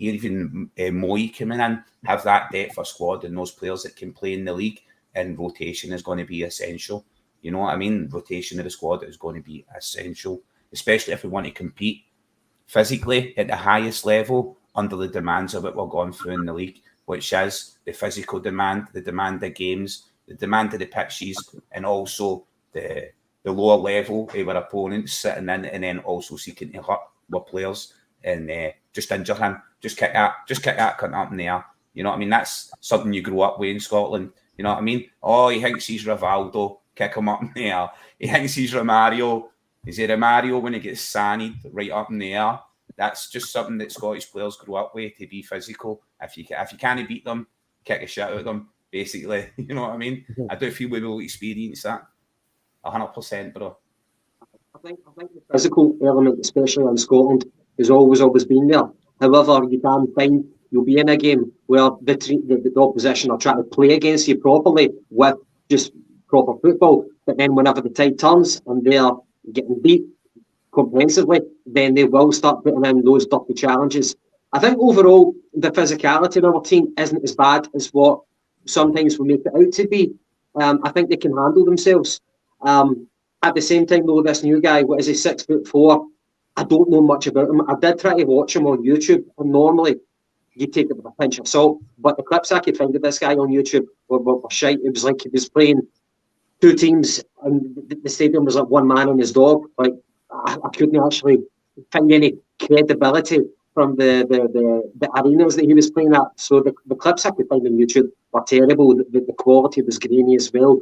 Speaker 6: even Moy coming in, have that depth of squad and those players that can play in the league, and rotation is going to be essential. You know what I mean? Rotation of the squad is going to be essential, especially if we want to compete physically at the highest level under the demands of what we're going through in the league, which is the physical demand, the demand of games, the demand of the pitches, and also the lower level of our opponents sitting in, and then also seeking to hurt our players and just injure him, just kick that cunt up in the air. You know what I mean? That's something you grew up with in Scotland. You know what I mean? Oh, he thinks he's Rivaldo, kick him up in the air. He thinks he's Romario. Is he Romario when he gets sanded right up in the air? That's just something that Scottish players grew up with, to be physical. If you can't beat them, kick a shit out of them, basically. You know what I mean? I do feel we will experience that 100%, bro.
Speaker 5: I think the physical element, especially in Scotland, has always been there. However, you can find you'll be in a game where the opposition are trying to play against you properly with just proper football, but then whenever the tide turns and they are getting beat comprehensively, then they will start putting in those dirty challenges. I think overall the physicality of our team isn't as bad as what sometimes we make it out to be. I think they can handle themselves. At the same time, though, this new guy, what is he, 6'4"? I don't know much about him. I did try to watch him on YouTube, and normally you take it with a pinch of salt, but the clips I could find of this guy on YouTube were shite. It was like he was playing two teams, and the stadium was like one man and his dog. Like, I couldn't actually find any credibility from the arenas that he was playing at. So the clips I could find on YouTube were terrible. The quality was grainy as well.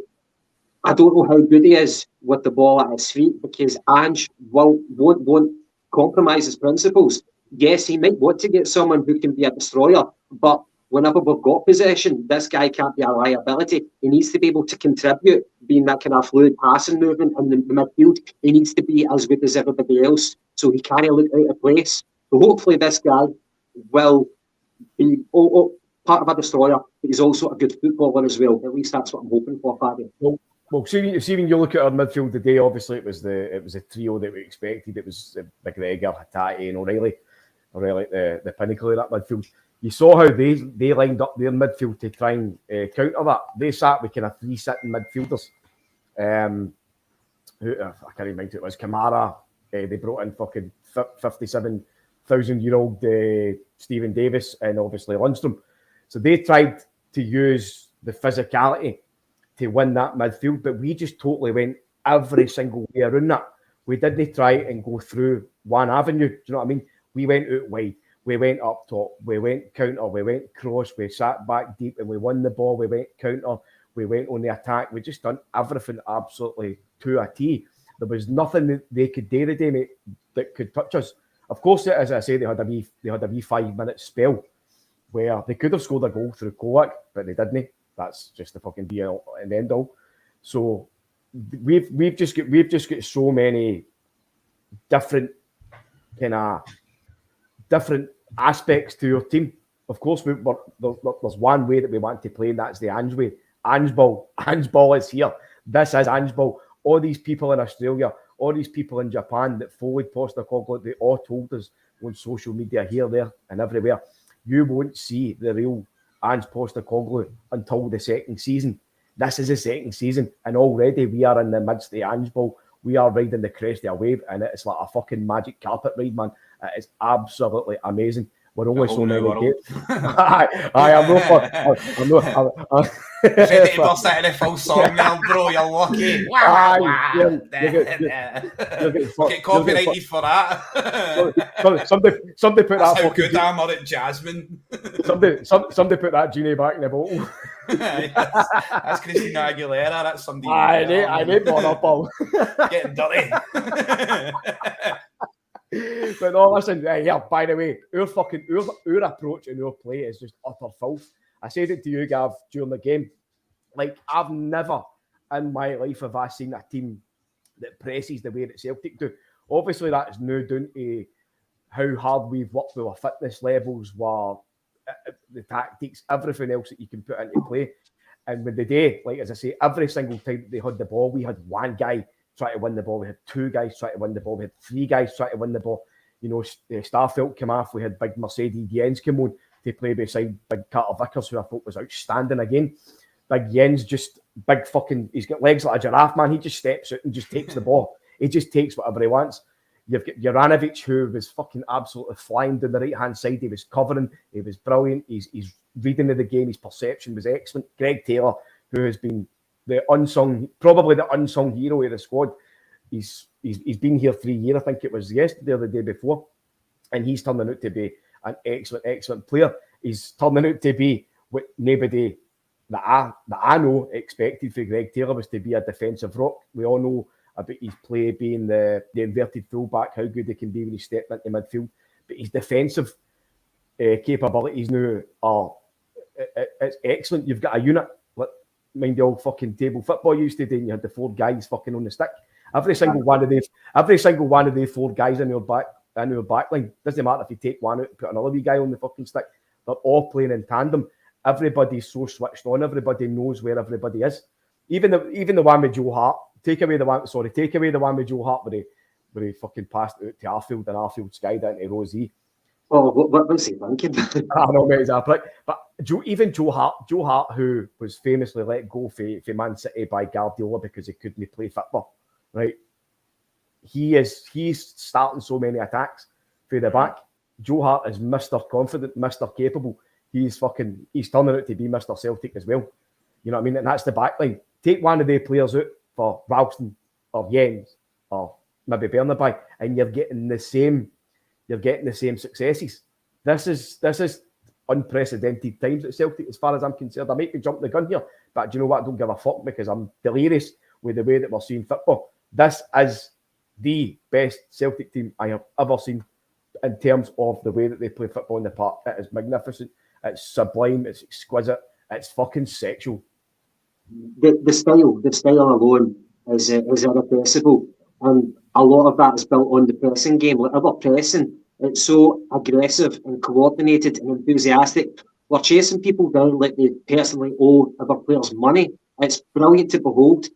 Speaker 5: I don't know how good he is with the ball at his feet, because Ange won't compromise his principles. Yes, he might want to get someone who can be a destroyer, but whenever we've got possession, this guy can't be a liability. He needs to be able to contribute, being that kind of fluid passing movement in the midfield. He needs to be as good as everybody else, so he can't look out of place. So hopefully this guy will be part of a destroyer, but he's also a good footballer as well. At least that's what I'm hoping for, Fabio.
Speaker 4: Well, see when you look at our midfield today, obviously it was a trio that we expected. It was McGregor, Hatate, and O'Reilly the pinnacle of that midfield. You saw how they lined up their midfield to try and counter that. They sat with kind of 3 sitting midfielders. Who I can't remember who it was. Kamara. They brought in fucking 57,000-year-old Stephen Davis and obviously Lundstrom. So they tried to use the physicality to win that midfield, but we just totally went every single way around that. We didn't try and go through one avenue. Do you know what I mean? We went out wide. We went up top. We went counter. We went cross. We sat back deep and we won the ball. We went counter. We went on the attack. We just done everything absolutely to a T. There was nothing that they could do today, mate, that could touch us. Of course, as I say, they had a wee 5-minute spell where they could have scored a goal through Kovac, but they didn't. That's just the fucking be all and end all. So we've just got so many different different aspects to your team. Of course, there's one way that we want to play, and that's the Ange way. Ange ball is here. This is Ange ball. All these people in Australia, all these people in Japan that followed Postecoglou, they all told us on social media here, there, and everywhere, you won't see the real Ange Postecoglou until the second season. This is the second season, and already we are in the midst of the Ange ball. We are riding the crest of a wave, and it's like a fucking magic carpet ride, man. It is absolutely amazing. We're only so many games. I'm not.
Speaker 6: Ready to bust out in a full song now, bro. You're lucky. Get copyrighted for that.
Speaker 4: Somebody put
Speaker 6: That's
Speaker 4: that.
Speaker 6: How good am I at Jasmine?
Speaker 4: somebody put that genie back in the bottle.
Speaker 6: That's Christina Aguilera. That's somebody.
Speaker 4: I need one up all.
Speaker 6: Getting dirty.
Speaker 4: But no, listen, yeah, by the way, our approach and our play is just utter filth. I said it to you, Gav, during the game. Like, I've never in my life have I seen a team that presses the way that Celtic do. Obviously, that is now down to how hard we've worked with our fitness levels, the tactics, everything else that you can put into play. And with the day, like as I say, every single time they had the ball, we had one guy try to win the ball. We had 2 guys try to win the ball. We had 3 guys try to win the ball. You know, Starfelt came off. We had big Mercedes Jens come on to play beside big Carter Vickers, who I thought was outstanding again. Big Jens, just big fucking, he's got legs like a giraffe, man. He just steps out and just takes the ball. He just takes whatever he wants. You've got Juranovic, who was fucking absolutely flying down the right-hand side. He was covering. He was brilliant. He's reading of the game. His perception was excellent. Greg Taylor, who has been probably the unsung hero of the squad. He's been here 3 years. I think it was yesterday or the day before, and he's turning out to be an excellent player. He's turning out to be what nobody that I know expected for Greg Taylor was to be a defensive rock. We all know about his play being the inverted fullback, how good he can be when he steps into midfield. But his defensive capabilities now it's excellent. You've got a unit. Mind the old fucking table football you used to do, and you had the 4 guys fucking on the stick. Every single one of the 4 guys in your back line, doesn't matter if you take one out and put another wee guy on the fucking stick, they're all playing in tandem. Everybody's so switched on, everybody knows where everybody is. Even the one with Joe Hart, take away the one with Joe Hart where he fucking passed it out to Arfield and Arfield skied into Rosie.
Speaker 5: Oh, what was he thinking?
Speaker 4: I know, mate, he's a prick. But Joe Hart, who was famously let go for Man City by Guardiola because he couldn't play football, right? He's starting so many attacks for the back. Joe Hart is Mr. Confident, Mr. Capable. He's turning out to be Mr. Celtic as well. You know what I mean? And that's the back line. Take one of their players out for Ralston or Jens or maybe Bernabei, and you're getting the same successes. This is unprecedented times at Celtic as far as I'm concerned. I might be jumping the gun here, but do you know what? I don't give a fuck because I'm delirious with the way that we're seeing football. This is the best Celtic team I have ever seen in terms of the way that they play football in the park. It is magnificent. It's sublime. It's exquisite. It's fucking sexual.
Speaker 5: The style alone is irreplaceable, and a lot of that is built on the pressing game. Like our pressing, it's so aggressive and coordinated and enthusiastic. We're chasing people down like they personally owe our players money. It's brilliant to behold.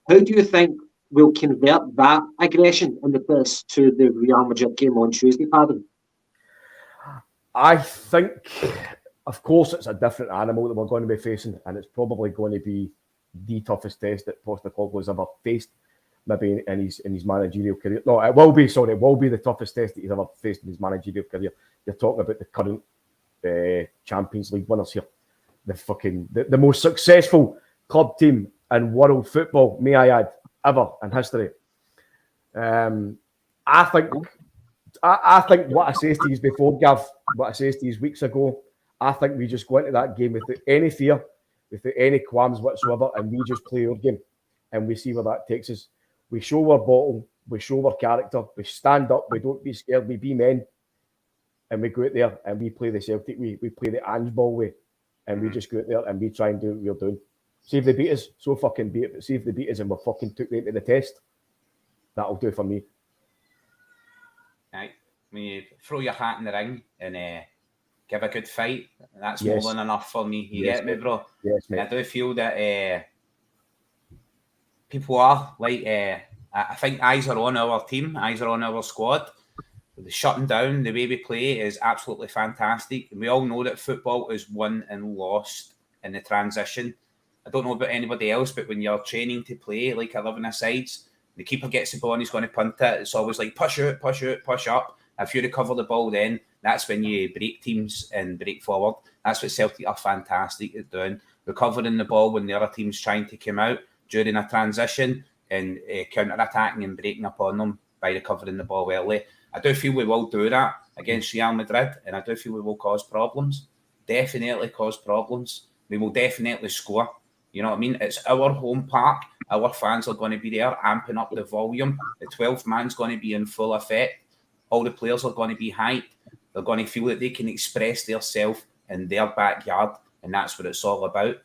Speaker 5: How do you think we'll convert that aggression in the press to the Real Madrid game on Tuesday, Paddy?
Speaker 4: I think, of course, it's a different animal that we're going to be facing, and it's probably going to be the toughest test that Postecoglou has ever faced, maybe in his managerial career. No, it will be the toughest test that he's ever faced in his managerial career. You're talking about the current Champions League winners here, the most successful club team in world football, may I add, ever in history. I think what I said to you before, Gav, what I said to you weeks ago, I think we just go into that game without any fear, without any qualms whatsoever, and we just play our game, and we see where that takes us. We show our bottle, we show our character, we stand up, we don't be scared, we be men, and we go out there and we play the Celtic way, we play the Ange ball way, and we just go out there and we try and do what we're doing. See if they beat us, so fucking be it, but see if they beat us and we fucking took them to the test, that'll do for me.
Speaker 6: Right. When you throw your hat in the ring and give a good fight, that's
Speaker 4: Yes.
Speaker 6: more than enough for me. You
Speaker 4: Yes,
Speaker 6: get me, bro?
Speaker 4: Yes, mate.
Speaker 6: I do feel that people are like, I think eyes are on our team, eyes are on our squad. The shutting down, the way we play is absolutely fantastic. And we all know that football is won and lost in the transition. I don't know about anybody else, but when you're training to play like 11-a-sides, the keeper gets the ball and he's going to punt it. It's always like push out, push out, push up. If you recover the ball, then that's when you break teams and break forward. That's what Celtic are fantastic at doing. Recovering the ball when the other team's trying to come out during a transition and counter-attacking and breaking up on them by recovering the ball early. I do feel we will do that against Real Madrid, and I do feel we will cause problems. Definitely cause problems. We will definitely score. You know what I mean? It's our home park. Our fans are going to be there, amping up the volume. The 12th man's going to be in full effect. All the players are going to be hyped. They're going to feel that they can express themselves in their backyard, and that's what it's all about.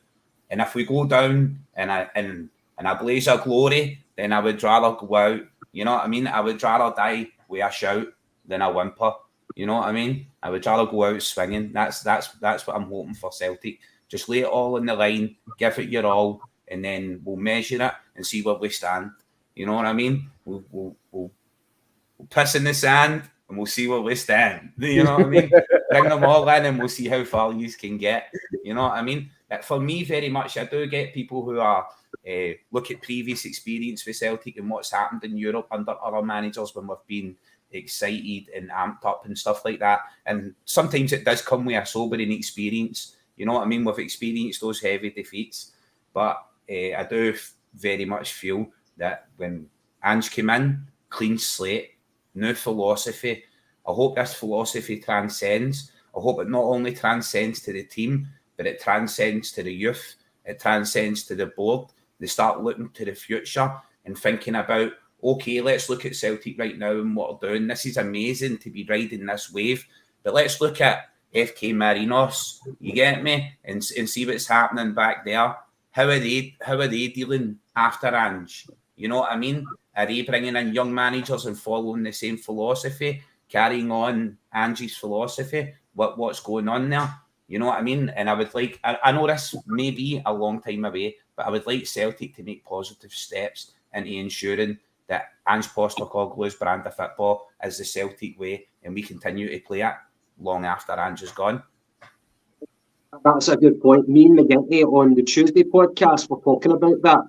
Speaker 6: And if we go down in a blaze of glory, then I would rather go out. You know what I mean? I would rather die with a shout than a whimper. You know what I mean? I would rather go out swinging. That's what I'm hoping for Celtic. Just lay it all on the line, give it your all, and then we'll measure it and see where we stand. You know what I mean? We'll piss in the sand and we'll see where we stand. You know what I mean? Bring them all in and we'll see how far you can get. You know what I mean? For me, very much, I do get people who are look at previous experience with Celtic and what's happened in Europe under other managers when we've been excited and amped up and stuff like that. And sometimes it does come with a sobering experience. You know what I mean? We've experienced those heavy defeats. But I do very much feel that when Ange came in, clean slate, new philosophy, I hope this philosophy transcends. I hope it not only transcends to the team, but it transcends to the youth. It transcends to the board. They start looking to the future and thinking about, okay, let's look at Celtic right now and what they're doing. This is amazing to be riding this wave. But let's look at FK Marinos, you get me? And see what's happening back there. How are they dealing after Ange? You know what I mean? Are they bringing in young managers and following the same philosophy, carrying on Ange's philosophy? What's going on there? You know what I mean? And I would like, I know this may be a long time away, but I would like Celtic to make positive steps into ensuring that Ange Postecoglou's brand of football is the Celtic way and we continue to play it long after Ange is gone.
Speaker 5: That's a good point. Me and McGinty on the Tuesday podcast were talking about that,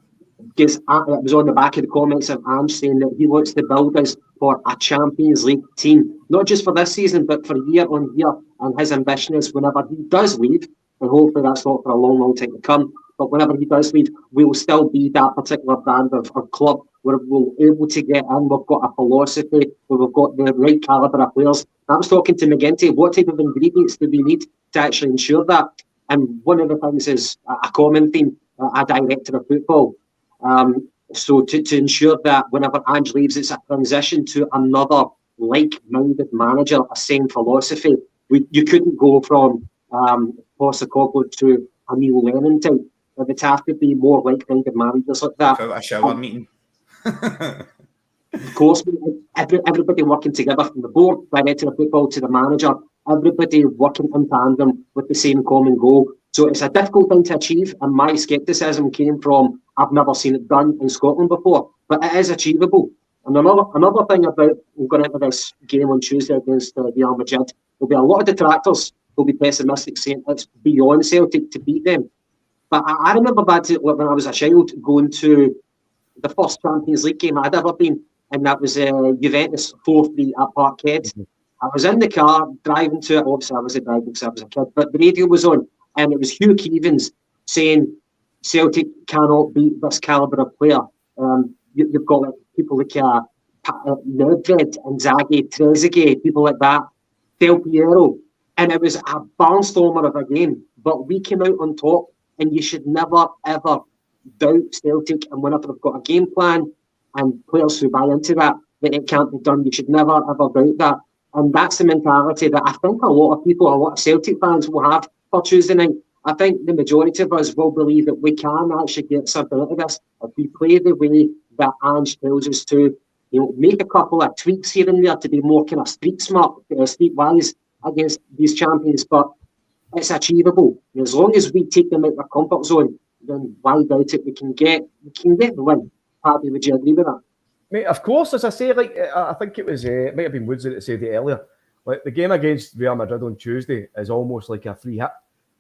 Speaker 5: because it was on the back of the comments of Ange saying that he wants to build us for a Champions League team, not just for this season, but for year on year. And his ambition is whenever he does leave, and hopefully that's not for a long, long time to come, but whenever he does leave, we'll still be that particular brand of club where we're able to get in, we've got a philosophy, where we've got the right calibre of players. I was talking to McGinty, what type of ingredients do we need to actually ensure that? And one of the things is a common theme, a director of football. So to ensure that whenever Ange leaves, it's a transition to another like-minded manager, a same philosophy. You couldn't go from Postecoglou to a Neil Lennon type. It would have to be more like-minded managers like that.
Speaker 6: A shower meeting.
Speaker 5: Of course, everybody working together from the board, director of football to the manager, everybody working in tandem with the same common goal. So it's a difficult thing to achieve, and my scepticism came from I've never seen it done in Scotland before, but it is achievable. And another thing about going into this game on Tuesday against Real Madrid, there'll be a lot of detractors who'll be pessimistic, saying it's beyond Celtic to beat them. But I remember back to when I was a child going to the first Champions League game I'd ever been, and that was Juventus 4-3 at Parkhead. Mm-hmm. I was in the car driving to it. Obviously, I wasn't driving because I was a kid, but the radio was on, and it was Hugh Keevins saying Celtic cannot beat this calibre of player. You've got like people like Nedved, Inzaghi, Trezeguet, people like that, Del Piero, and it was a barnstormer of a game. But we came out on top, and you should never ever doubt Celtic. And whenever they've got a game plan and players who buy into that it can't be done, you should never ever doubt that. And that's the mentality that I think a lot of people, a lot of Celtic fans will have for Tuesday night. I think the majority of us will believe that we can actually get something out of this if we play the way that Ange tells us to. Make a couple of tweaks here and there to be more kind of street smart, streetwise against these champions, but it's achievable. As long as we take them out of their comfort zone, then why doubt it? We can get the win. Paddy, would you agree with that?
Speaker 4: Mate, of course, as I say, like I think it was, it might have been Woods that said it earlier. Like the game against Real Madrid on Tuesday is almost like a free hit,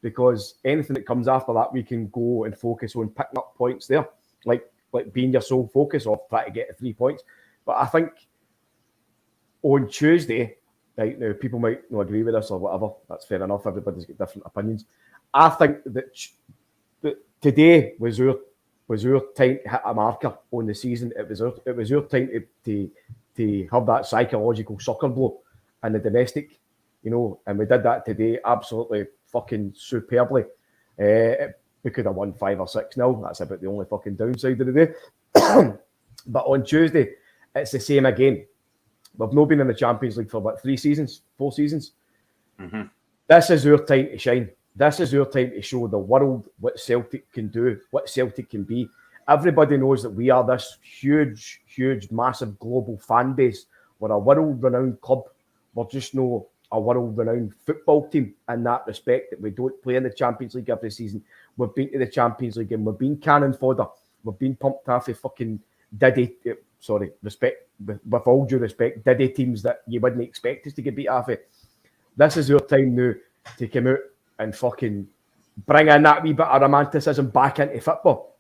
Speaker 4: because anything that comes after that, we can go and focus on picking up points there, like being your sole focus or try to get the 3 points. But I think on Tuesday, right now, people might not agree with us or whatever. That's fair enough. Everybody's got different opinions. I think that today was our time to hit a marker on the season. It was our time to have that psychological sucker blow in the domestic, and we did that today absolutely fucking superbly. We could have won 5 or 6-0. That's about the only fucking downside of the day. But on Tuesday, it's the same again. We've not been in the Champions League for about 4 seasons. Mm-hmm. This is our time to shine. This is our time to show the world what Celtic can do, what Celtic can be. Everybody knows that we are this huge, massive global fan base. We're a world-renowned club. We're just no a world-renowned football team in that respect, that we don't play in the Champions League every season. We've been to the Champions League and we've been cannon fodder. We've been pumped off of fucking with all due respect, Diddy teams that you wouldn't expect us to get beat off of. This is our time now to come out and fucking bring in that wee bit of romanticism back into football.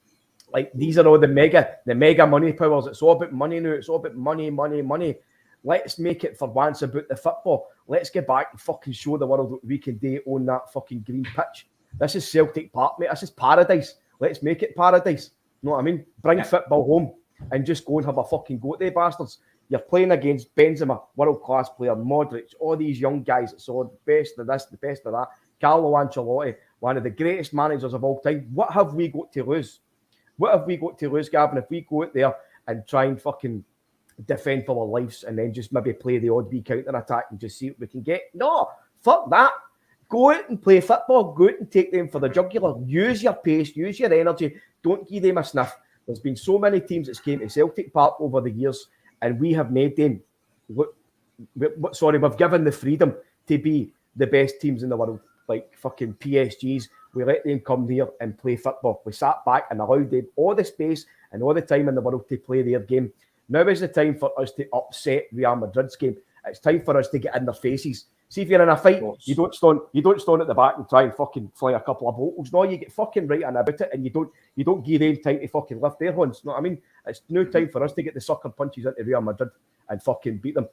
Speaker 4: Like, these are all the mega money powers. It's all about money now. It's all about money. Let's make it for once about the football. Let's get back and fucking show the world what we can do on that fucking green pitch. This is Celtic Park, mate. This is paradise. Let's make it paradise. You know what I mean? Bring football home and just go and have a fucking go at they bastards. You're playing against Benzema, world-class player, Modric, all these young guys that saw the best of this, the best of that. Carlo Ancelotti, one of the greatest managers of all time. What have we got to lose? What have we got to lose, Gavin, if we go out there and try and fucking defend for our lives and then just maybe play the odd wee counter-attack and just see what we can get? No, fuck that. Go out and play football. Go out and take them for the jugular. Use your pace. Use your energy. Don't give them a sniff. There's been so many teams that's came to Celtic Park over the years, and we have made them we've given the freedom to be the best teams in the world, like fucking PSGs. We let them come here and play football. We sat back and allowed them all the space and all the time in the world to play their game. Now is the time for us to upset Real Madrid's game. It's time for us to get in their faces. See, if you're in a fight, you don't stand at the back and try and fucking fly a couple of vocals. No, you get fucking right in about it, and you don't give them time to fucking lift their horns. You know what I mean? It's no time for us to get the sucker punches into Real Madrid and fucking beat them.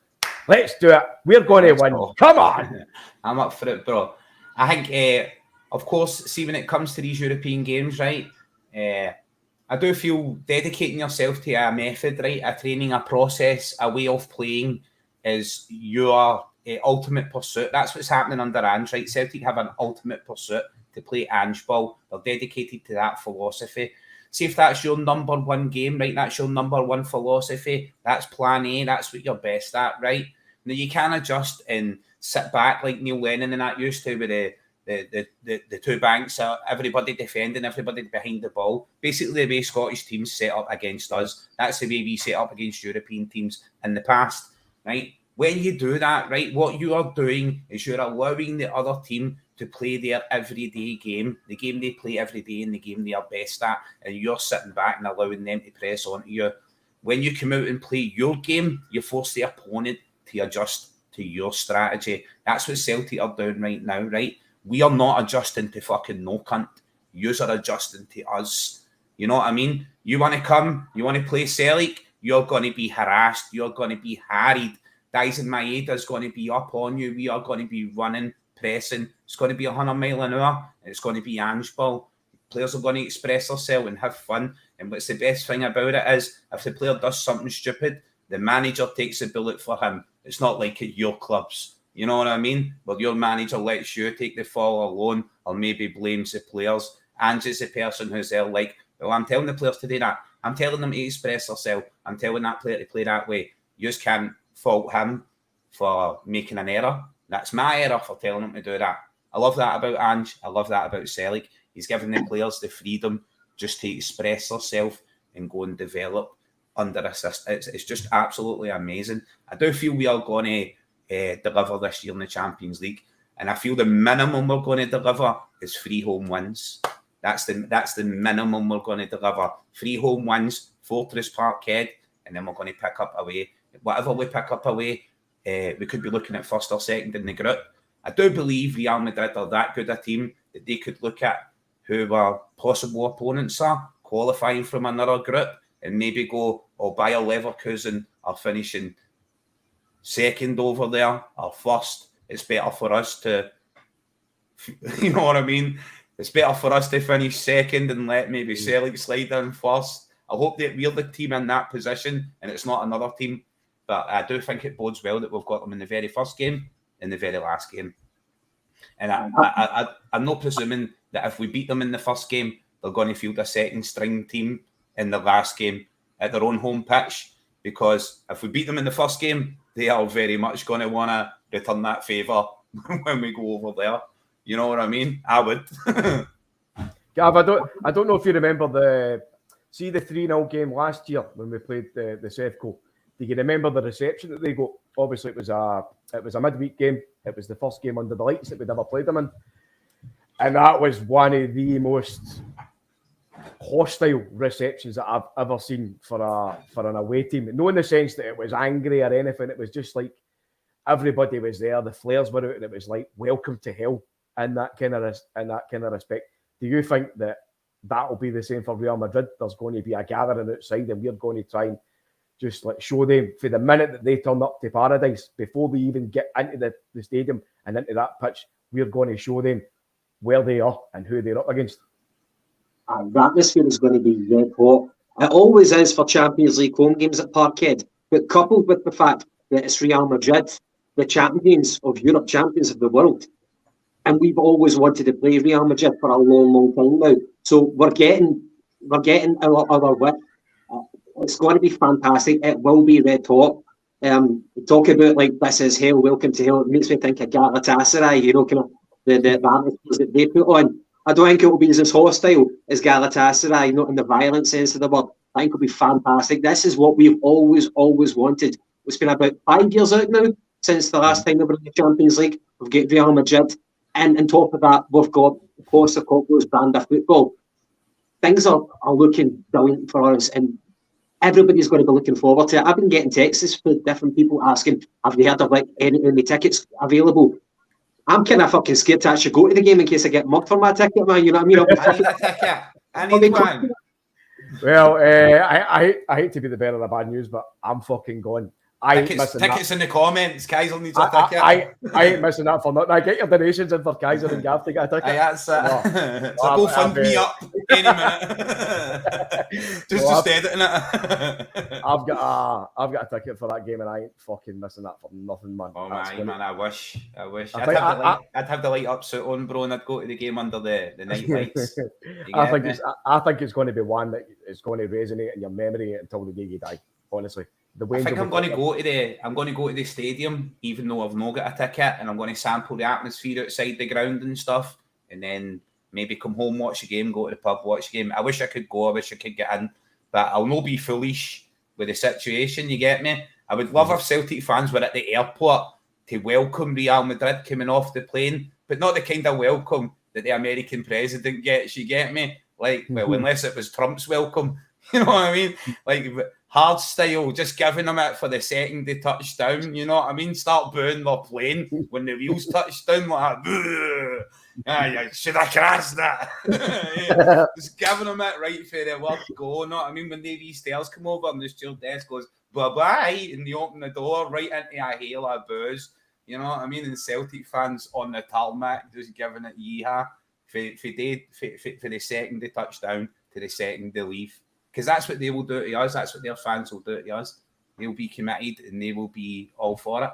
Speaker 4: Let's do it. We're going to win. Come on.
Speaker 6: I'm up for it, bro. I think, of course, see, when it comes to these European games, right, I do feel dedicating yourself to a method, right, a training, a process, a way of playing is your ultimate pursuit. That's what's happening under Ange, right? Celtic have an ultimate pursuit to play Ange ball. They're dedicated to that philosophy. See, if that's your number one game, right, that's your number one philosophy, that's plan A, that's what you're best at, right? Now, you can adjust and sit back like Neil Lennon and that used to with the two banks, everybody defending, everybody behind the ball. Basically, the way Scottish teams set up against us, that's the way we set up against European teams in the past, right? When you do that, right, what you are doing is you're allowing the other team to play their everyday game, the game they play every day and the game they are best at, and you're sitting back and allowing them to press onto you. When you come out and play your game, you force the opponent to adjust to your strategy. That's what Celtic are doing right now, right? We are not adjusting to fucking no cunt. Yous are adjusting to us. You know what I mean? You want to come, you want to play Celtic, you're going to be harassed, you're going to be harried. Guys in Maeda's going to be up on you. We are going to be running, pressing. It's going to be 100 mile an hour. It's going to be Ange ball. Players are going to express themselves and have fun. And what's the best thing about it is, if the player does something stupid, the manager takes a bullet for him. It's not like at your clubs. You know what I mean? Well, your manager lets you take the fall alone, or maybe blames the players. Ange is the person who's there like, well, I'm telling the players to do that. I'm telling them to express themselves. I'm telling that player to play that way. You just can't fault him for making an error. That's my error for telling him to do that. I love that about Ange. I love that about Celtic. He's giving the players the freedom just to express themselves and go and develop under assist. It's just absolutely amazing. I do feel we are going to deliver this year in the Champions League, and I feel the minimum we're going to deliver is 3 home wins. That's the minimum we're going to deliver. 3 home wins, Fortress Parkhead, and then we're going to pick up away. Whatever we pick up away, we could be looking at first or second in the group. I do believe Real Madrid are that good a team that they could look at who our possible opponents are, qualifying from another group, and maybe go, oh, Bayer Leverkusen are finishing second over there, or first. It's better for us to, you know what I mean? It's better for us to finish second and let maybe Celtic slide in first. I hope that we're the team in that position and it's not another team. But I do think it bodes well that we've got them in the very first game and the very last game. And I'm not presuming that if we beat them in the first game, they're going to field a second string team in the last game at their own home pitch. Because if we beat them in the first game, they are very much going to want to return that favour when we go over there. You know what I mean? I would.
Speaker 4: Gav, I don't know if you remember the 3-0 game last year when we played the Sevco. Do you remember the reception that they got? Obviously, it was a midweek game. It was the first game under the lights that we'd ever played them in, and that was one of the most hostile receptions that I've ever seen for an away team. No, in the sense that it was angry or anything. It was just like everybody was there. The flares were out, and it was like welcome to hell in that kind of respect. Do you think that will be the same for Real Madrid? There's going to be a gathering outside, and we're going to try and just like show them for the minute that they turn up to Paradise, before we even get into the stadium and into that pitch, we're going to show them where they are and who they're up against.
Speaker 5: The atmosphere is going to be red hot. It always is for Champions League home games at Parkhead, but coupled with the fact that it's Real Madrid, the champions of Europe, champions of the world, and we've always wanted to play Real Madrid for a long, long time now. So we're getting our wit. It's going to be fantastic. It will be red hot. Talk about like this is hell, welcome to hell. It makes me think of Galatasaray, you know, kind of the atmosphere that they put on. I don't think it will be as hostile as Galatasaray, not in the violent sense of the word. I think it'll be fantastic. This is what we've always wanted. It's been about 5 years out now since the last time we were in the Champions League. We've got Real Madrid, and on top of that, we've got Postecoglou's brand of football. Things are looking brilliant for us, and everybody's going to be looking forward to it. I've been getting texts from different people asking, have you heard of like any tickets available? I'm kind of fucking scared to actually go to the game in case I get mugged for my ticket, man. You know what I mean?
Speaker 6: I need a ticket. I need one.
Speaker 4: Well, I hate to be the bearer of the bad news, but I'm fucking going.
Speaker 6: Tickets in the comments. Kaiser needs a ticket.
Speaker 4: I ain't missing that for nothing. I get your donations in for Kaiser and Gav to get a ticket.
Speaker 6: That's it. So go fund me up any minute. just editing it.
Speaker 4: I've got a ticket for that game, and I ain't fucking missing that for nothing, man.
Speaker 6: Oh man, I wish. I'd have the light up suit on, bro, and I'd go to the game under the night lights.
Speaker 4: I think it's going to be one that is going to resonate in your memory until the day you die. Honestly.
Speaker 6: I think I'm going to go to the stadium, even though I've not got a ticket, and I'm going to sample the atmosphere outside the ground and stuff, and then maybe come home, watch the game, go to the pub, watch the game. I wish I could go. I wish I could get in, but I'll not be foolish with the situation. You get me? I would love if Celtic fans were at the airport to welcome Real Madrid coming off the plane, but not the kind of welcome that the American president gets. You get me? Like, well, unless it was Trump's welcome. You know what I mean? Like, hard style, just giving them it for the second they touch down. You know what I mean? Start booing their plane when the wheels touch down, like, should I crash that? Yeah, just giving them it right for the word go. You know what I mean? When the wee stairs come over and the stewardess goes, bye-bye, and they open the door right into a hail of boos. You know what I mean? And Celtic fans on the tarmac just giving it yeehaw for the second they touch down to the second they leave. Because that's what they will do to us. That's what their fans will do to us. They'll be committed and they will be all for it.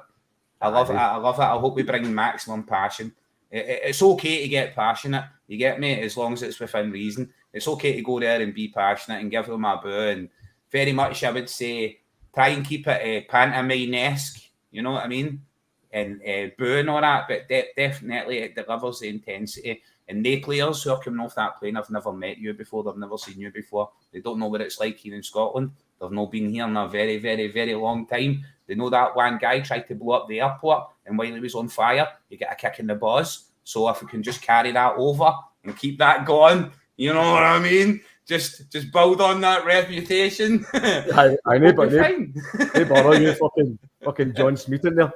Speaker 6: I love it. I love it. I hope we bring maximum passion. It's okay to get passionate. You get me? As long as it's within reason. It's okay to go there and be passionate and give them a boo. And very much, I would say, try and keep it pantomime-esque. You know what I mean? And boo and all that. But definitely it delivers the intensity. And they players who are coming off that plane have never met you before. They've never seen you before. They don't know what it's like here in Scotland. They've not been here in a very, very, very long time. They know that one guy tried to blow up the airport, and while he was on fire, you get a kick in the balls. So if we can just carry that over and keep that going, you know what I mean? Just build on that reputation.
Speaker 4: I know, but they bother you fucking John Smith in there.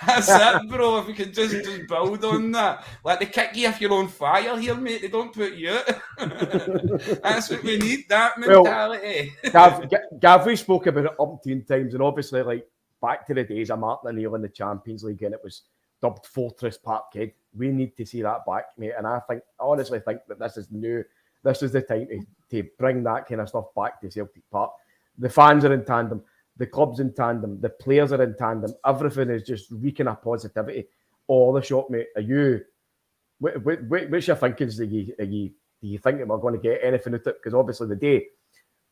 Speaker 6: That's it, bro. If we can just build on that. Like, they kick you if you're on fire here, mate. They don't put you out. That's what we need, that mentality.
Speaker 4: Well, Gav, we spoke about it umpteen times, and obviously, like, back to the days of Martin O'Neill in the Champions League, and it was dubbed Fortress Parkhead. We need to see that back, mate. And I honestly think that this is new. This is the time to bring that kind of stuff back to Celtic Park. The fans are in tandem. The club's in tandem. The players are in tandem. Everything is just reeking of positivity. All the shot, mate. Are you? What's your thinkings? Do you think that we're going to get anything out of it? Because obviously the day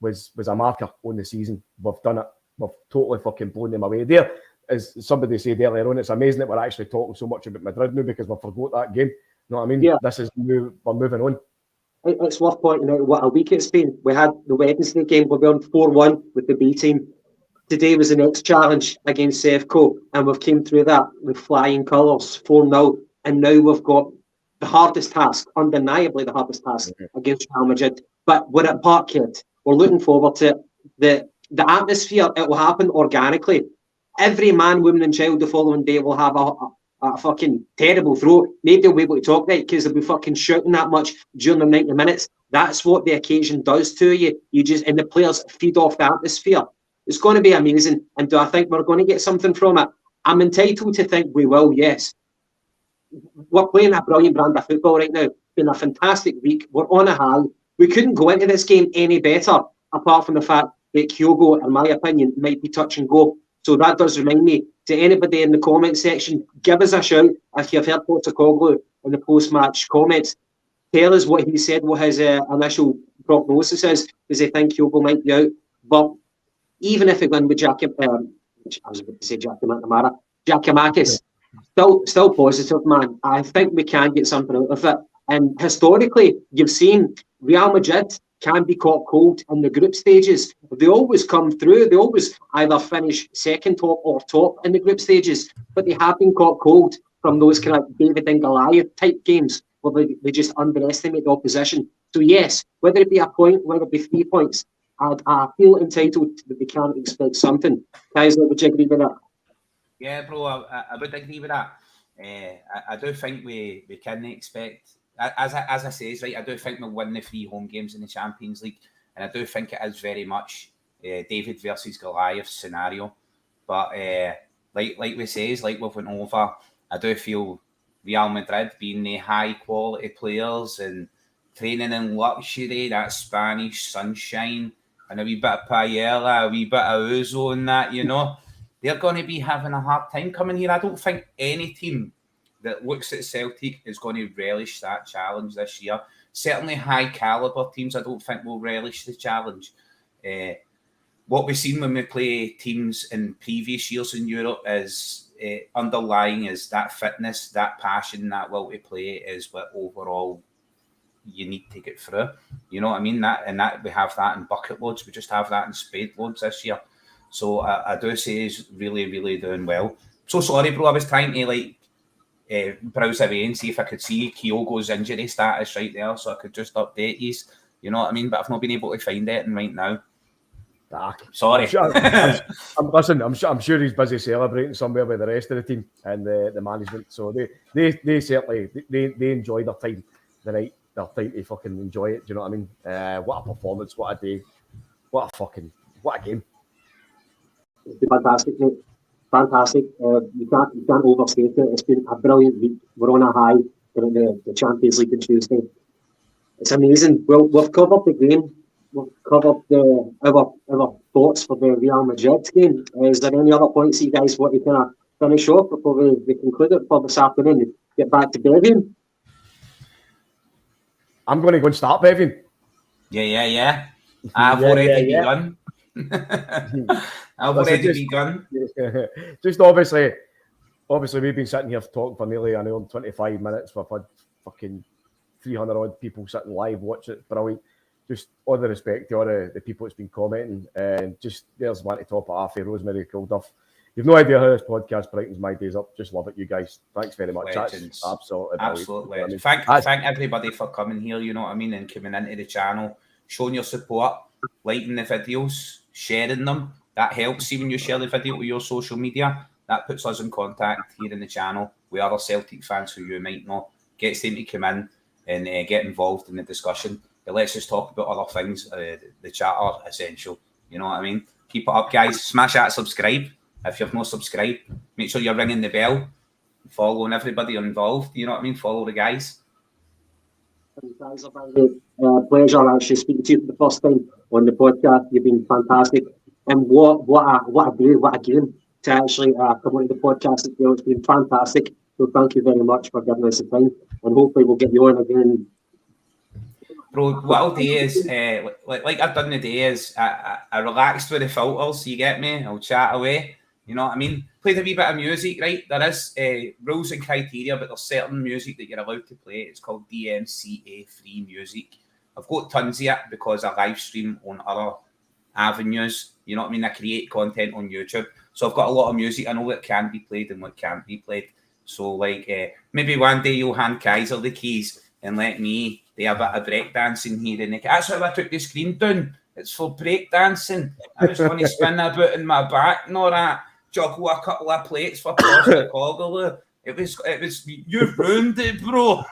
Speaker 4: was a marker on the season. We've done it. We've totally fucking blown them away. There, as somebody said earlier on, it's amazing that we're actually talking so much about Madrid now because we forgot that game. You know what I mean?
Speaker 5: Yeah.
Speaker 4: This is new. We're moving on.
Speaker 5: It's worth pointing out what a week it's been. We had the Wednesday game, we're on 4-1 with the B team. Today was the next challenge against Sevco, and we've came through that with flying colours, 4-0. And now we've got the hardest task, undeniably the hardest task against Real Madrid. But we're at Parkhead. We're looking forward to it. The atmosphere, it will happen organically. Every man, woman and child the following day will have a fucking terrible throat. Maybe they'll be able to talk right because they'll be fucking shouting that much during the 90 minutes. That's what the occasion does to you. And the players feed off the atmosphere. It's going to be amazing. And do I think we're going to get something from it? I'm entitled to think we will, yes. We're playing a brilliant brand of football right now. It's been a fantastic week. We're on a high. We couldn't go into this game any better, apart from the fact that Kyogo, in my opinion, might be touch and go. So that does remind me, to anybody in the comment section, give us a shout if you've heard Postecoglou in the post-match comments. Tell us what he said, what his initial prognosis is. Does he think Kyogo might be out? But even if it went with Giacomakis, still positive, man. I think we can get something out of it. And historically, you've seen Real Madrid can be caught cold in the group stages. They always come through. They always either finish second top or top in the group stages, but they have been caught cold from those kind of David and Goliath type games where they just underestimate the opposition. So yes, whether it be a point, whether it be 3 points, I feel entitled that we can expect something. Guys, would you agree with that?
Speaker 6: Yeah, bro, I would agree with that. I do think we can expect, as I say, right, I do think we'll win the 3 home games in the Champions League, and I do think it is very much David versus Goliath scenario. But like we say, like we've went over, I do feel Real Madrid being the high quality players and training in luxury, that Spanish sunshine, and a wee bit of paella, a wee bit of ouzo and that, you know, they're going to be having a hard time coming here. I don't think any team that looks at Celtic is going to relish that challenge this year. Certainly high calibre teams, I don't think will relish the challenge. what we've seen when we play teams in previous years in Europe is underlying is that fitness, that passion, that will to play is what overall you need to get through. You know what I mean? That we have that in bucket loads. We just have that in spade loads this year. So I do say he's really, really doing well. So sorry, bro. I was trying to browse away and see if I could see Kyogo's injury status right there, so I could just update you. You know what I mean? But I've not been able to find anything right now. Sorry.
Speaker 4: I'm sure he's busy celebrating somewhere with the rest of the team and the management. So they certainly they enjoy their time the night. Their time to fucking enjoy it. Do you know what I mean? What a performance! What a day! What a game!
Speaker 5: It's been fantastic, mate. Fantastic. You can't overstate it. It's been a brilliant week. We're on a high during the Champions League on Tuesday. It's amazing. Well, we've covered the game. We've covered our thoughts for the Real Madrid game. Is there any other points you guys want to kind of finish off before we conclude it for this afternoon and get back to Bevian?
Speaker 4: I'm going to go and start, Bevian.
Speaker 6: Yeah. I've already begun. I've already begun.
Speaker 4: Just obviously we've been sitting here talking for nearly an hour and 25 minutes. We've had fucking 300 odd people sitting live watching it. Brilliant. Just all the respect to all the people that's been commenting. And just there's one to top it off here, Rosemary Kilduff. You've no idea how this podcast brightens my days up. Just love it, you guys. Thanks very much.
Speaker 6: Legends.
Speaker 4: That's
Speaker 6: absolutely. I mean, thank everybody for coming here, you know what I mean, and coming into the channel, showing your support, liking the videos, sharing them. That helps. See, when you share the video with your social media, that puts us in contact here in the channel with other Celtic fans who you might know. Gets them to come in and get involved in the discussion. It lets us talk about other things. The chat are essential. You know what I mean? Keep it up, guys. Smash that subscribe. If you've not subscribed, make sure you're ringing the bell, following everybody involved. You know what I mean? Follow the guys.
Speaker 5: Guys, pleasure actually speaking to you for the first time on the podcast. You've been fantastic, and what a day, what a game to actually come on to the podcast as well. It's been fantastic. So thank you very much for giving us the time, and hopefully we'll get you on again.
Speaker 6: Bro, what I'll do is, like I've done today, is I relaxed with the filters. You get me? I'll chat away. You know what I mean? Played a wee bit of music, right? There is rules and criteria, but there's certain music that you're allowed to play. It's called DMCA free music. I've got tons of it because I live stream on other avenues. You know what I mean? I create content on YouTube. So I've got a lot of music. I know what can be played and what can't be played. So like maybe one day you'll hand Kaiser the keys and let me do a bit of breakdancing here. And that's how I took the screen down. It's for breakdancing. I was going to spin about in my back and all that. Juggle a couple of plates for Postecoglou. It was you ruined it, bro.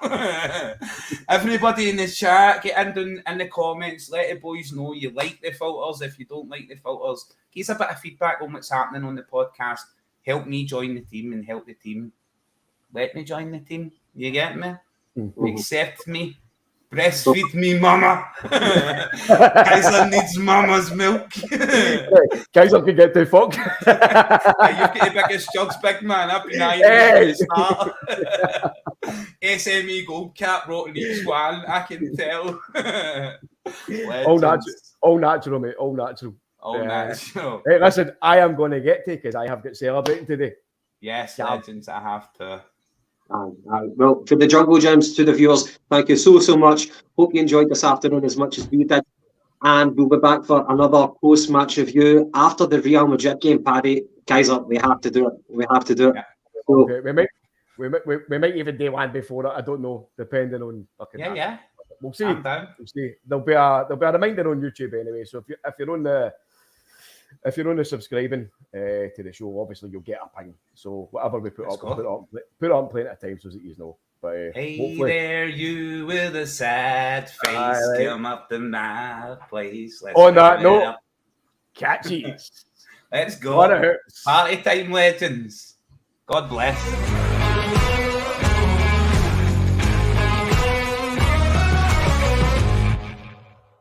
Speaker 6: Everybody in the chat, get in the comments, let the boys know you like the filters. If you don't like the filters, give us a bit of feedback on what's happening on the podcast. Help me join the team and help the team. Let me join the team. You get me? Mm-hmm. Accept me. Breastfeed me, mama. Kaiser needs mama's milk.
Speaker 4: Kaiser can get too fucked.
Speaker 6: You've got the biggest jugs, big man. I've been eyeing SME gold cap wrote in each one. I can tell.
Speaker 4: All natural, mate. All natural.
Speaker 6: All natural.
Speaker 4: Hey, listen, I am going to get to because I have got celebrating today.
Speaker 6: Yes, legends. I have to.
Speaker 5: Well, for the Jungle Gems, to the viewers, thank you so much. Hope you enjoyed this afternoon as much as we did. And we'll be back for another post-match review after the Real Madrid game, Paddy. Kaiser, we have to do it. We have to do it.
Speaker 6: Yeah.
Speaker 5: So,
Speaker 4: okay, we might even do one before it. I don't know, depending on.
Speaker 6: Yeah.
Speaker 4: We'll see. We'll see. There'll be a reminder on YouTube anyway. So if you're on the subscribing to the show, obviously you'll get a ping. So whatever we put up plenty of times so that you know. But
Speaker 6: hey there, you with a sad face, come up to my place.
Speaker 4: On that note, catchy.
Speaker 6: Let's go. Party time, legends. God bless.